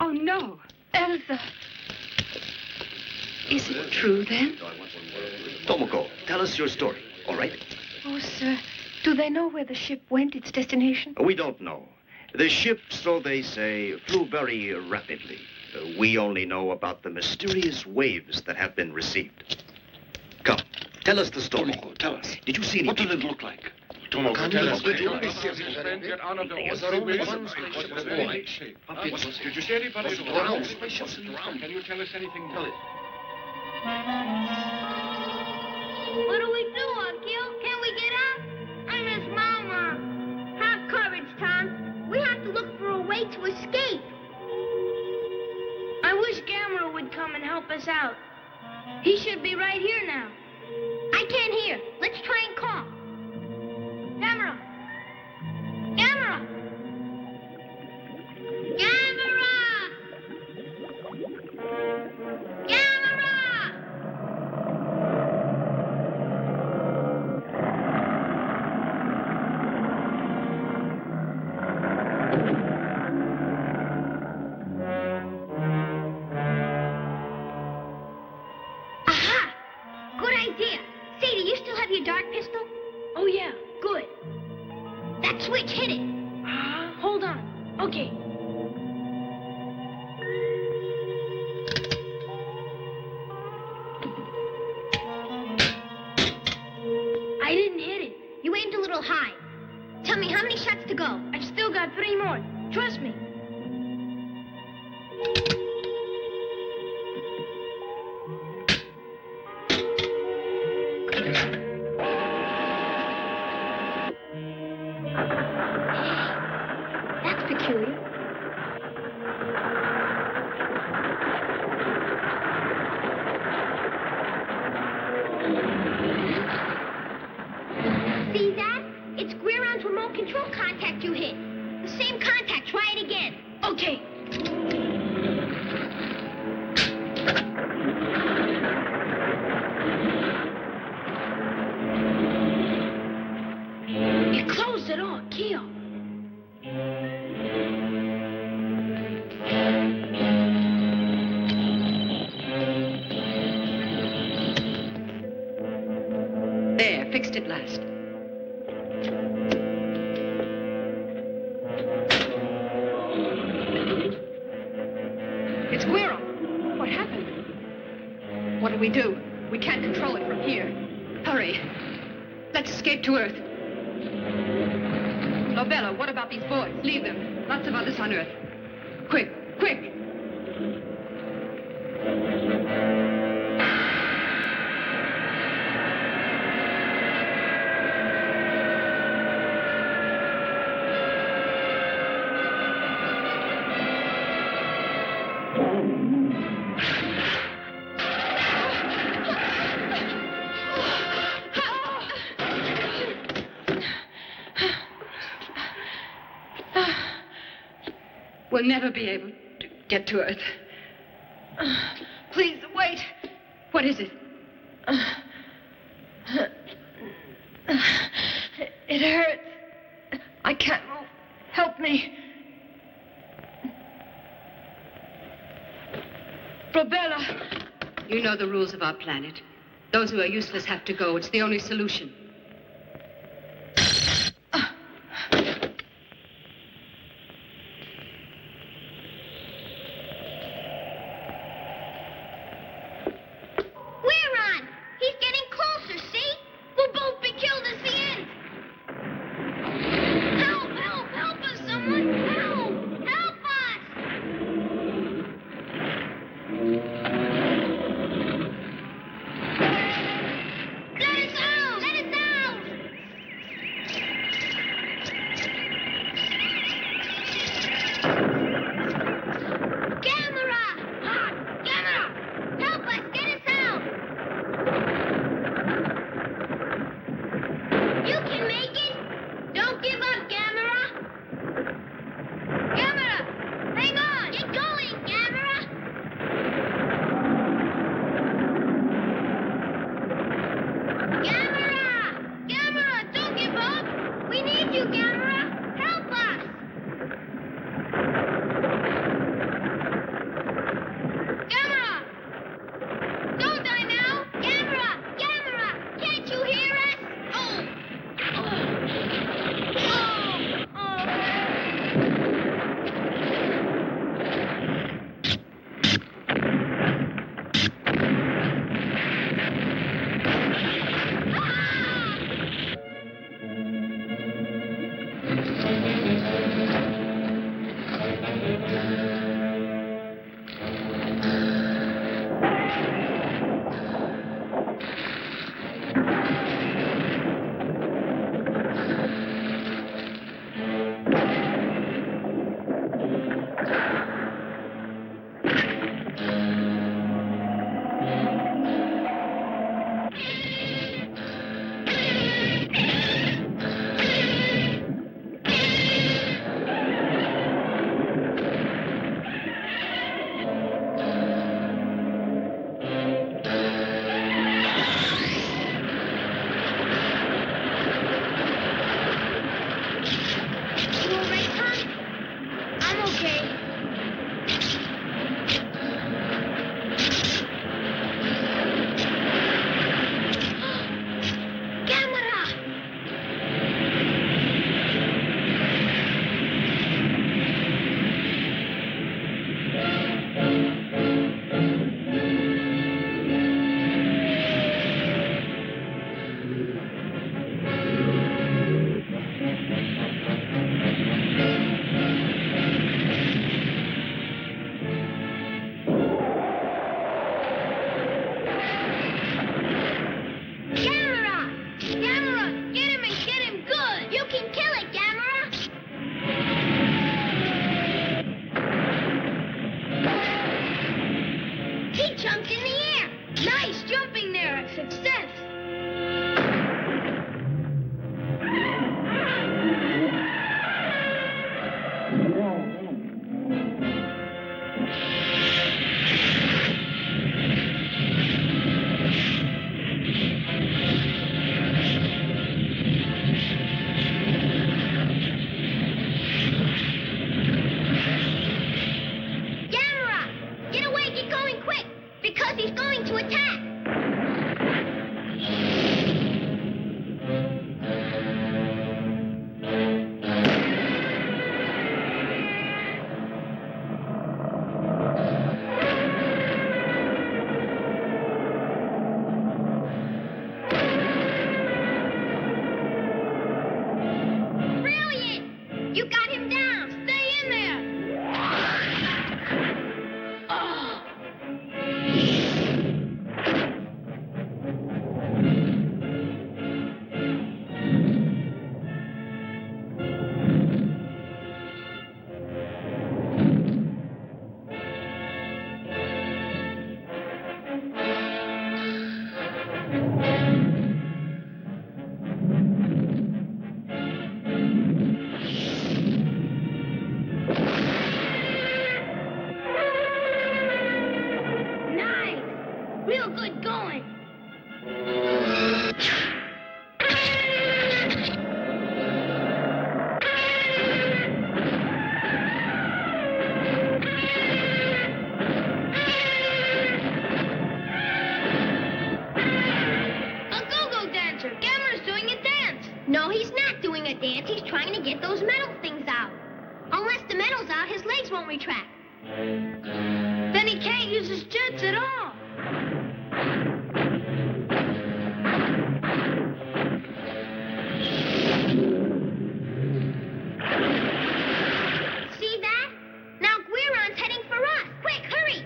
Oh, no. Elsa. Is it true, then? Tomoko, tell us your story, all right? Oh, sir. Do they know where the ship went, its destination? We don't know. The ship, so they say, flew very rapidly. We only know about the mysterious waves that have been received. Come, tell us the story. Tomoko, tell us. Did you see anything? What did it look like? Tomoko, tell us. Did you get out of the one spaceship was in great shape? Did you see anybody around? Spaceships around. Can you tell us anything more? What do we do, Akio? Can we get up? I miss Mama. Have courage, Tom. We have to look for a way to escape. I wish Gamera would come and help us out. He should be right here now. I can't hear. Let's try and call. Gamera! Gamera! Gamera! Gamera! Aha! Good idea. Sadie, you still have your dart pistol? Oh, yeah. Good. That switch, hit it. Hold on. Okay. I didn't hit it. You aimed a little high. Tell me, how many shots to go? I've still got 3 more. Trust me. That's peculiar. See that? It's Guiron's remote control contact you hit. The same contact. Try it again. Okay. It closed it all, Keo. There, fixed at last. It's Guiron. What happened? What do we do? We can't control it from here. Hurry. Let's escape to Earth. Lobella, what about these boys? Leave them. Lots of others on Earth. Quick, quick. We'll never be able to get to Earth. Please, wait. What is it? It hurts. I can't move. Help me. Robella. You know the rules of our planet. Those who are useless have to go. It's the only solution. Guiron! He's getting closer, see? We'll both be killed as the end. Help, help, help us, someone! Help! Help us! Let us out! Let us out! Gamera! Gamera! Help us! Get us out! You can make it! Don't give up, Gamera! Gamera! Hang on! Get going, Gamera! Gamera! Gamera, don't give up! We need you, Gamera! Help us! Gamera! Don't die now! Gamera! Gamera! Can't you hear us? Oh! You all right, Tom? I'm okay. Gamera! Gamera! Gamera! Get him and get him good! You can kill it, Gamera! He jumped in the air! Nice jumping there! Success! Gamera! Get away! Get going quick! Because he's going to attack! Brilliant! You got him down! Stay in there! Oh. to get those metal things out. Unless the metal's out, his legs won't retract. Then he can't use his jets at all. See that? Now Guiron's heading for us. Quick, hurry!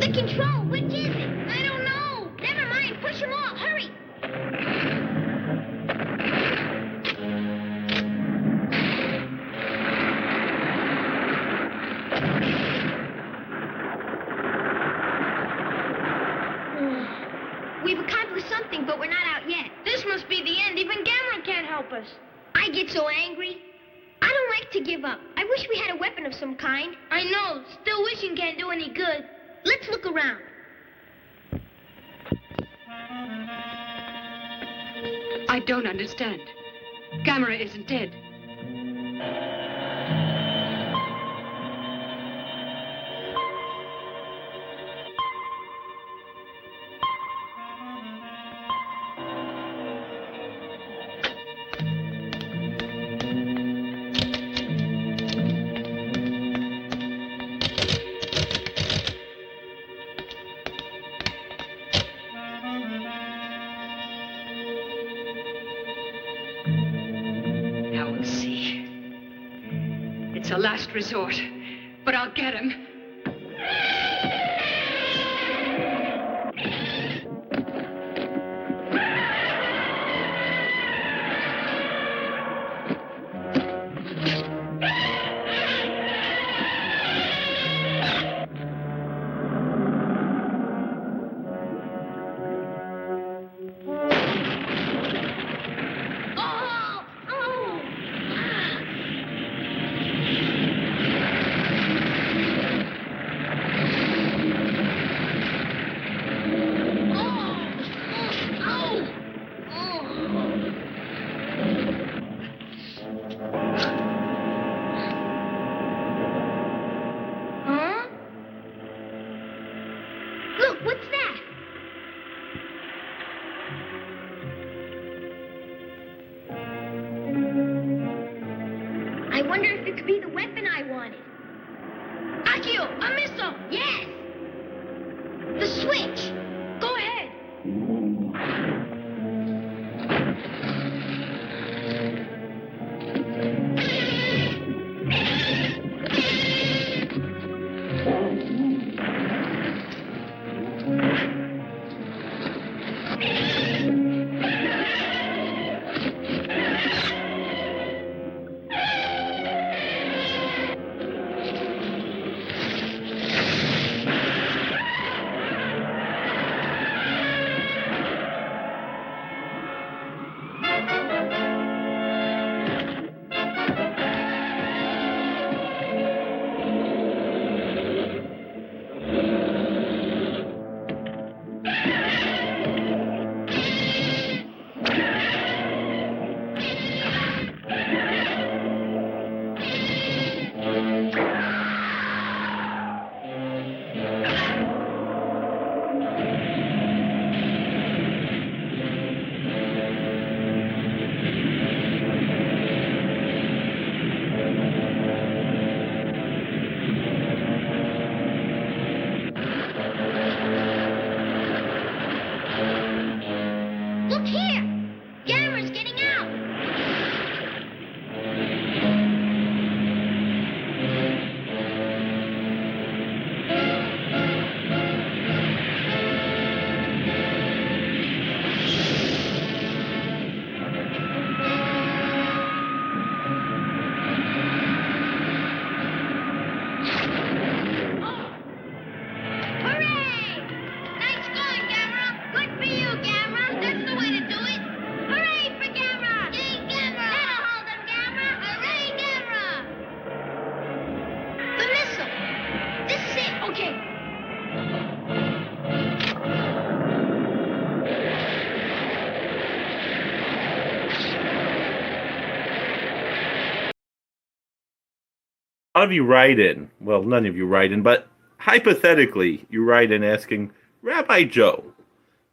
The control, which is it? I don't know. Never mind, push him off, hurry! We've accomplished something, but we're not out yet. This must be the end. Even Gamera can't help us. I get so angry. I don't like to give up. I wish we had a weapon of some kind. I know. Still wishing can't do any good. Let's look around. I don't understand. Gamera isn't dead. It's a last resort, but I'll get him. A lot of you write in, well, none of you write in, but hypothetically, you write in asking, Rabbi Joe,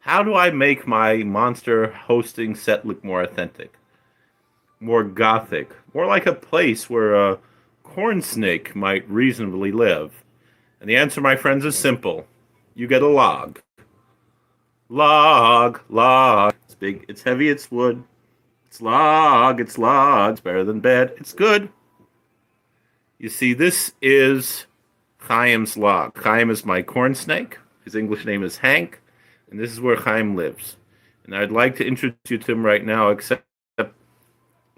how do I make my monster hosting set look more authentic? more gothic, more like a place where a corn snake might reasonably live? And the answer, my friends, is simple. You get a log. Log, log. It's big, it's heavy, it's wood. It's log, it's log. It's better than bed. It's good. You see, this is Chaim's log. Chaim is my corn snake. His English name is Hank. And this is where Chaim lives. And I'd like to introduce you to him right now, except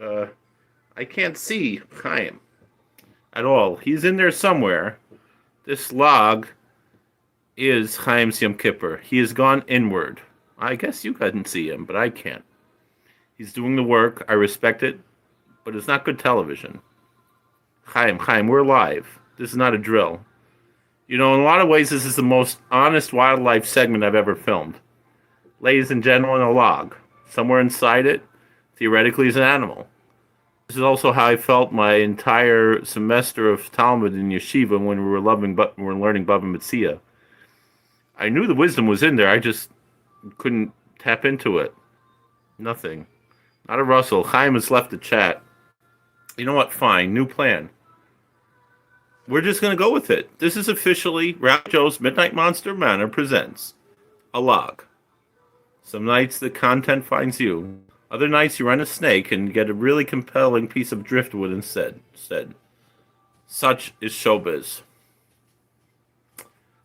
I can't see Chaim at all. He's in there somewhere. This log is Chaim's Yom Kippur. He has gone inward. I guess you couldn't see him, but I can't. He's doing the work. I respect it, but it's not good television. Chaim, we're live. This is not a drill. You know, in a lot of ways, this is the most honest wildlife segment I've ever filmed. Ladies and gentlemen, a log. Somewhere inside it, theoretically, is an animal. This is also how I felt my entire semester of Talmud in Yeshiva when we were learning Bava Metzia. I knew the wisdom was in there. I just couldn't tap into it. Nothing. Not a rustle. Chaim has left the chat. You know what? Fine. New plan. We're just going to go with it. This is officially Rabbi Joe's Midnight Monster Manor presents a log. Some nights the content finds you. Other nights you run a snake and get a really compelling piece of driftwood instead. Such is showbiz.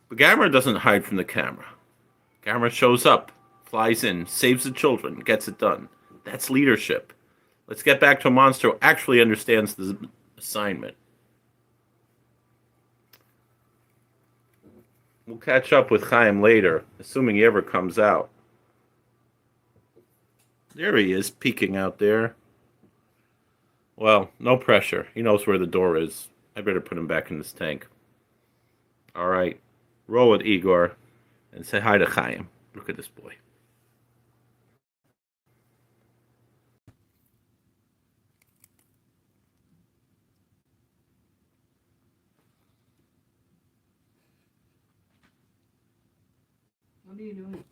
But Gamera doesn't hide from the camera. Gamera shows up, flies in, saves the children, gets it done. That's leadership. Let's get back to a monster who actually understands the assignment. We'll catch up with Chaim later, assuming he ever comes out. There he is, peeking out there. Well, no pressure. He knows where the door is. I better put him back in this tank. All right. Roll it, Igor. And say hi to Chaim. Look at this boy. What are you doing?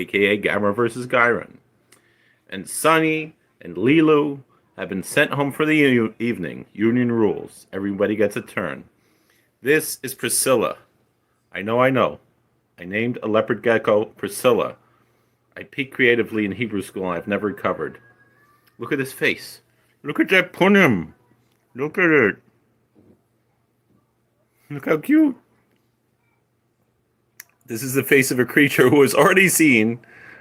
aka Gamera versus Guiron. And Sunny and Lilu have been sent home for the evening. Union rules. Everybody gets a turn. This is Priscilla, I know. I named a leopard gecko Priscilla. I peaked creatively in Hebrew school and I've never recovered. Look at his face. Look at that punim. Look at it. Look how cute. This is the face of a creature who has already seen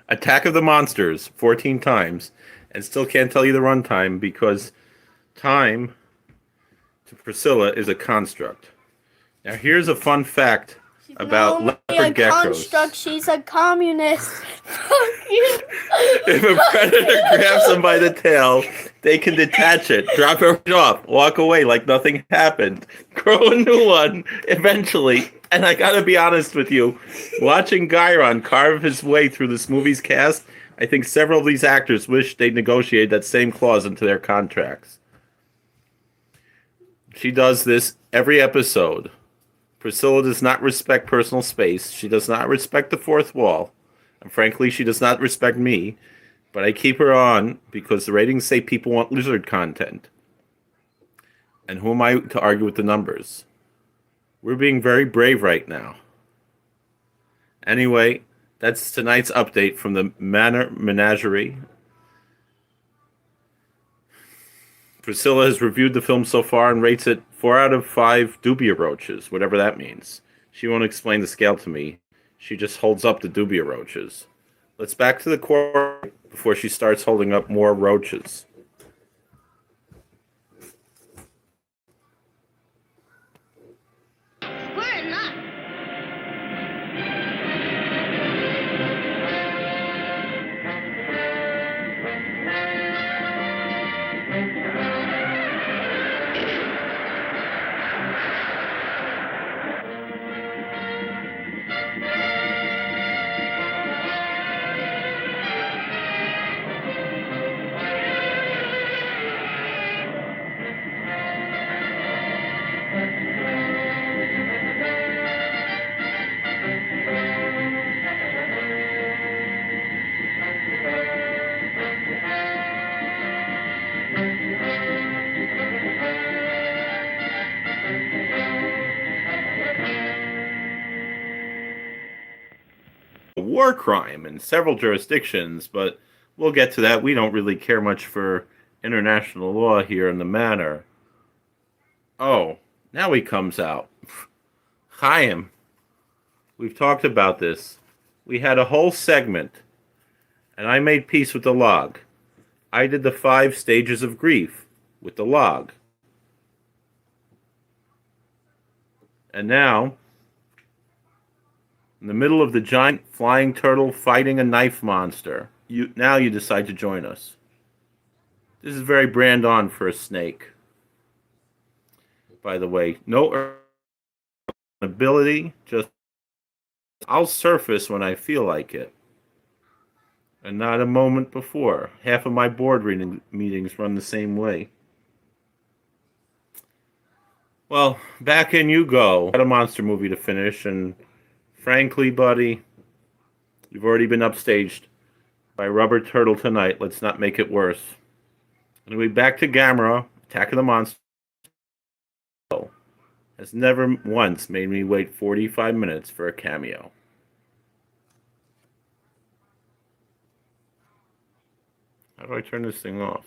Attack of the Monsters 14 times and still can't tell you the runtime because time to Priscilla is a construct. Now here's a fun fact about leopard geckos. Construct, she's a communist. Fuck you. If a predator grabs them by the tail, they can detach it, drop it off, walk away like nothing happened, grow a new one eventually. And I gotta be honest with you, watching Guiron carve his way through this movie's cast, I think several of these actors wish they'd negotiated that same clause into their contracts. She does this every episode. Priscilla does not respect personal space. She does not respect the fourth wall. And frankly, she does not respect me. But I keep her on because the ratings say people want lizard content. And who am I to argue with the numbers? We're being very brave right now. Anyway, that's tonight's update from the Manor Menagerie. Priscilla has reviewed the film so far and rates it 4 out of 5 dubia roaches, whatever that means. She won't explain the scale to me. She just holds up the dubia roaches. Let's back to the core before she starts holding up more roaches. We're in luck. War crime in several jurisdictions, but we'll get to that. We don't really care much for international law here in the Manor. Oh, now he comes out. Chaim, we've talked about this. We had a whole segment, and I made peace with the log. I did the 5 stages of grief with the log. And now, in the middle of the giant flying turtle fighting a knife monster, you decide to join us. This is very brand on for a snake. By the way, no ability, just I'll surface when I feel like it. And not a moment before. Half of my board meetings run the same way. Well, back in you go. Got a monster movie to finish, and frankly, buddy, you've already been upstaged by Rubber Turtle tonight. Let's not make it worse. Anyway, back to Gamera, Attack of the Monster. Has never once made me wait 45 minutes for a cameo. How do I turn this thing off?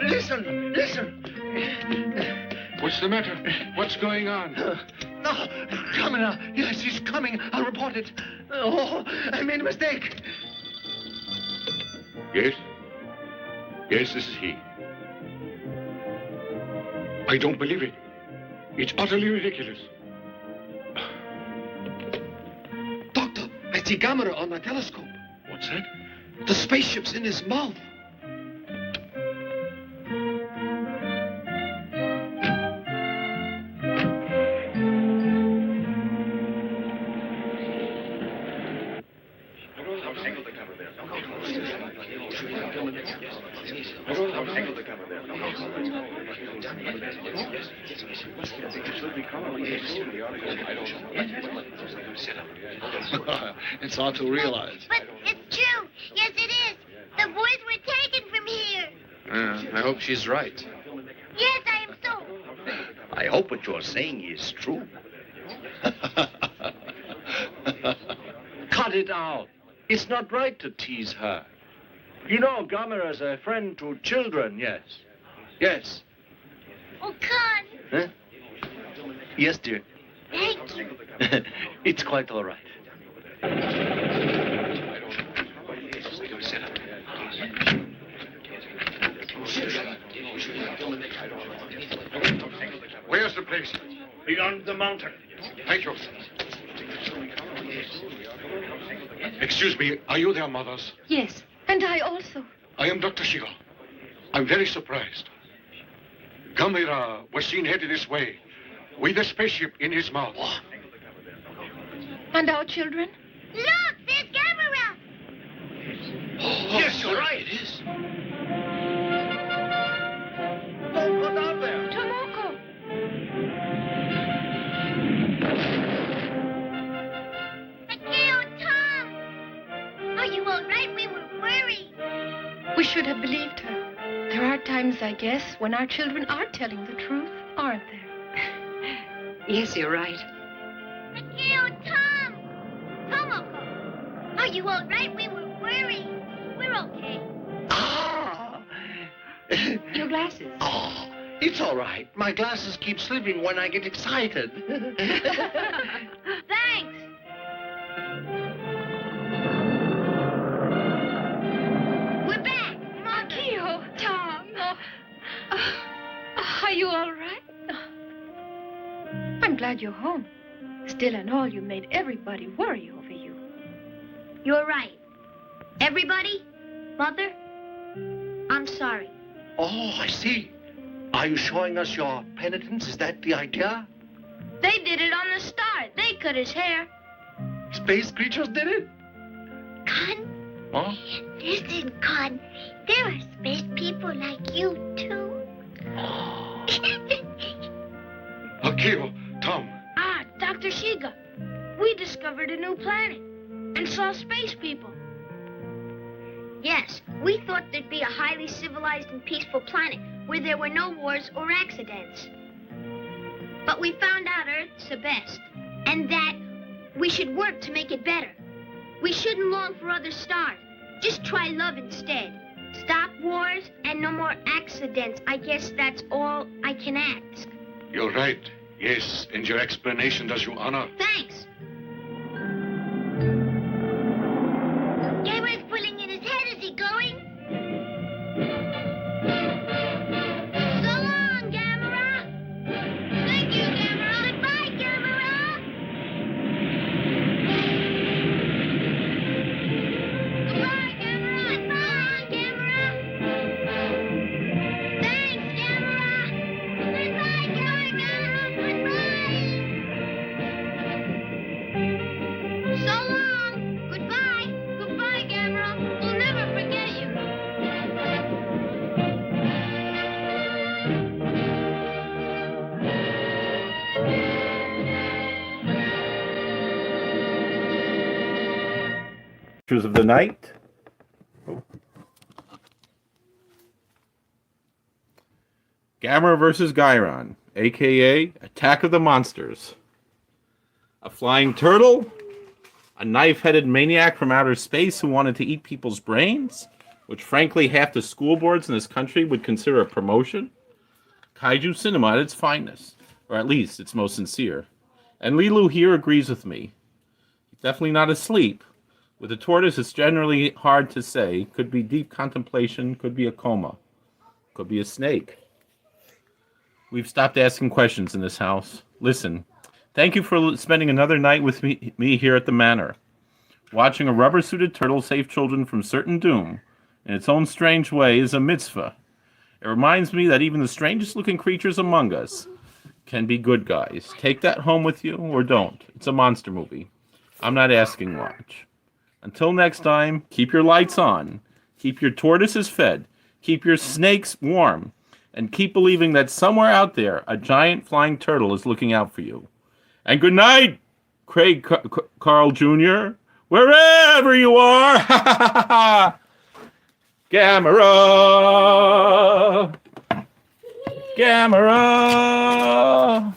Listen. What's the matter? What's going on? No, Gamera. Yes, he's coming. I'll report it. Oh, I made a mistake. Yes? Yes, this is he. I don't believe it. It's utterly ridiculous. Doctor, I see Gamera on my telescope. What's that? The spaceship's in his mouth. It's hard to realize. But it's true. Yes, it is. The boys were taken from here. I hope she's right. Yes, I am so. I hope what you're saying is true. Cut it out. It's not right to tease her. You know, Gamera's a friend to children, yes. Yes. Oh, Con. Huh? Yes, dear. Thank you. It's quite all right. Where's the place? Beyond the mountain. Thank you. Excuse me, are you their mothers? Yes, and I also. I am Dr. Shiga. I'm very surprised. Gamera was seen headed this way, with a spaceship in his mouth. And our children? Look, there's Gamera. Yes, you're right. It is. Don't go down there. Tomoko. Akio, Tom. Are you all right? We were worried. We should have believed her. There are times, I guess, when our children are telling the truth, aren't there? Yes, you're right. Akio, Tom. Tomoko. Are you all right? We were worried. We're okay. Your glasses. Oh, it's all right. My glasses keep slipping when I get excited. Thanks. We're back. Akio, Tom. Are you all right? I'm glad you're home. Still and all, you made everybody worry over you. You're right. Everybody? Mother? I'm sorry. Oh, I see. Are you showing us your penitence? Is that the idea? They did it on the star. They cut his hair. Space creatures did it? Con, Huh? listen, Con. There are space people like you, too. Akio, Tom. Ah, Dr. Shiga. We discovered a new planet and saw space people. Yes, we thought there'd be a highly civilized and peaceful planet where there were no wars or accidents. But we found out Earth's the best, and that we should work to make it better. We shouldn't long for other stars. Just try love instead. Stop wars and no more accidents. I guess that's all I can ask. You're right. Yes, and your explanation does you honor. Thanks. Gamera's pulling in his head. Is he going? So long, Gamera. Thank you, Gamera. Goodbye, Gamera. Goodbye, Gamera. Goodbye, Gamera. Thanks, Gamera. Goodbye, Gamera. Goodbye. So long. Goodbye. Goodbye, Gamera. We'll never forget you. Pictures of the night. Gamera versus Guiron, aka Attack of the Monsters. A flying turtle, a knife-headed maniac from outer space who wanted to eat people's brains, which frankly half the school boards in this country would consider a promotion. Kaiju cinema at its finest, or at least its most sincere. And Lilu here agrees with me. He's definitely not asleep. With a tortoise, it's generally hard to say. Could be deep contemplation, could be a coma. Could be a snake. We've stopped asking questions in this house. Listen, thank you for spending another night with me here at the Manor. Watching a rubber-suited turtle save children from certain doom, in its own strange way, is a mitzvah. It reminds me that even the strangest-looking creatures among us can be good guys. Take that home with you, or don't. It's a monster movie. I'm not asking much. Until next time, keep your lights on. Keep your tortoises fed. Keep your snakes warm. And keep believing that somewhere out there, a giant flying turtle is looking out for you. And good night, Craig Carl Jr., wherever you are. Gamera. Gamera.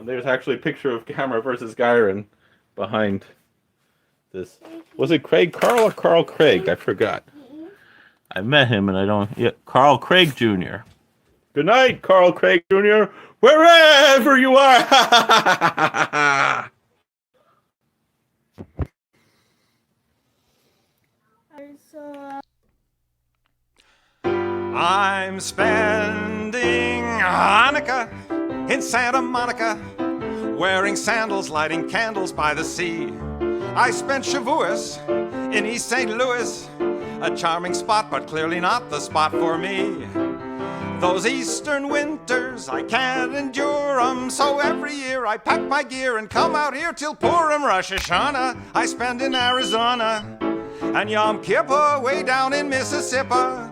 There's actually a picture of Gamera versus Guiron behind this. Was it Craig Carl or Carl Craig? I forgot. I met him and I don't... Yeah, Carl Craig Jr. Good night, Carl Craig Jr., wherever you are. I'm spending Hanukkah in Santa Monica, wearing sandals, lighting candles by the sea. I spent Shavuos in East St. Louis, a charming spot, but clearly not the spot for me. Those eastern winters, I can't endure 'em, so every year I pack my gear and come out here till Purim. Rosh Hashanah I spend in Arizona, and Yom Kippur way down in Mississippi.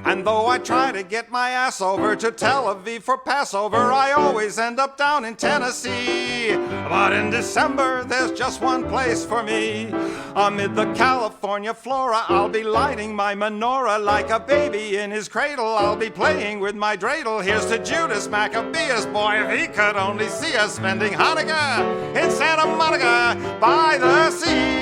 And though I try to get my ass over to Tel Aviv for Passover, I always end up down in Tennessee. But in December, there's just one place for me. Amid the California flora, I'll be lighting my menorah like a baby in his cradle. I'll be playing with my dreidel. Here's to Judas Maccabeus, boy, if he could only see us spending Hanukkah in Santa Monica by the sea.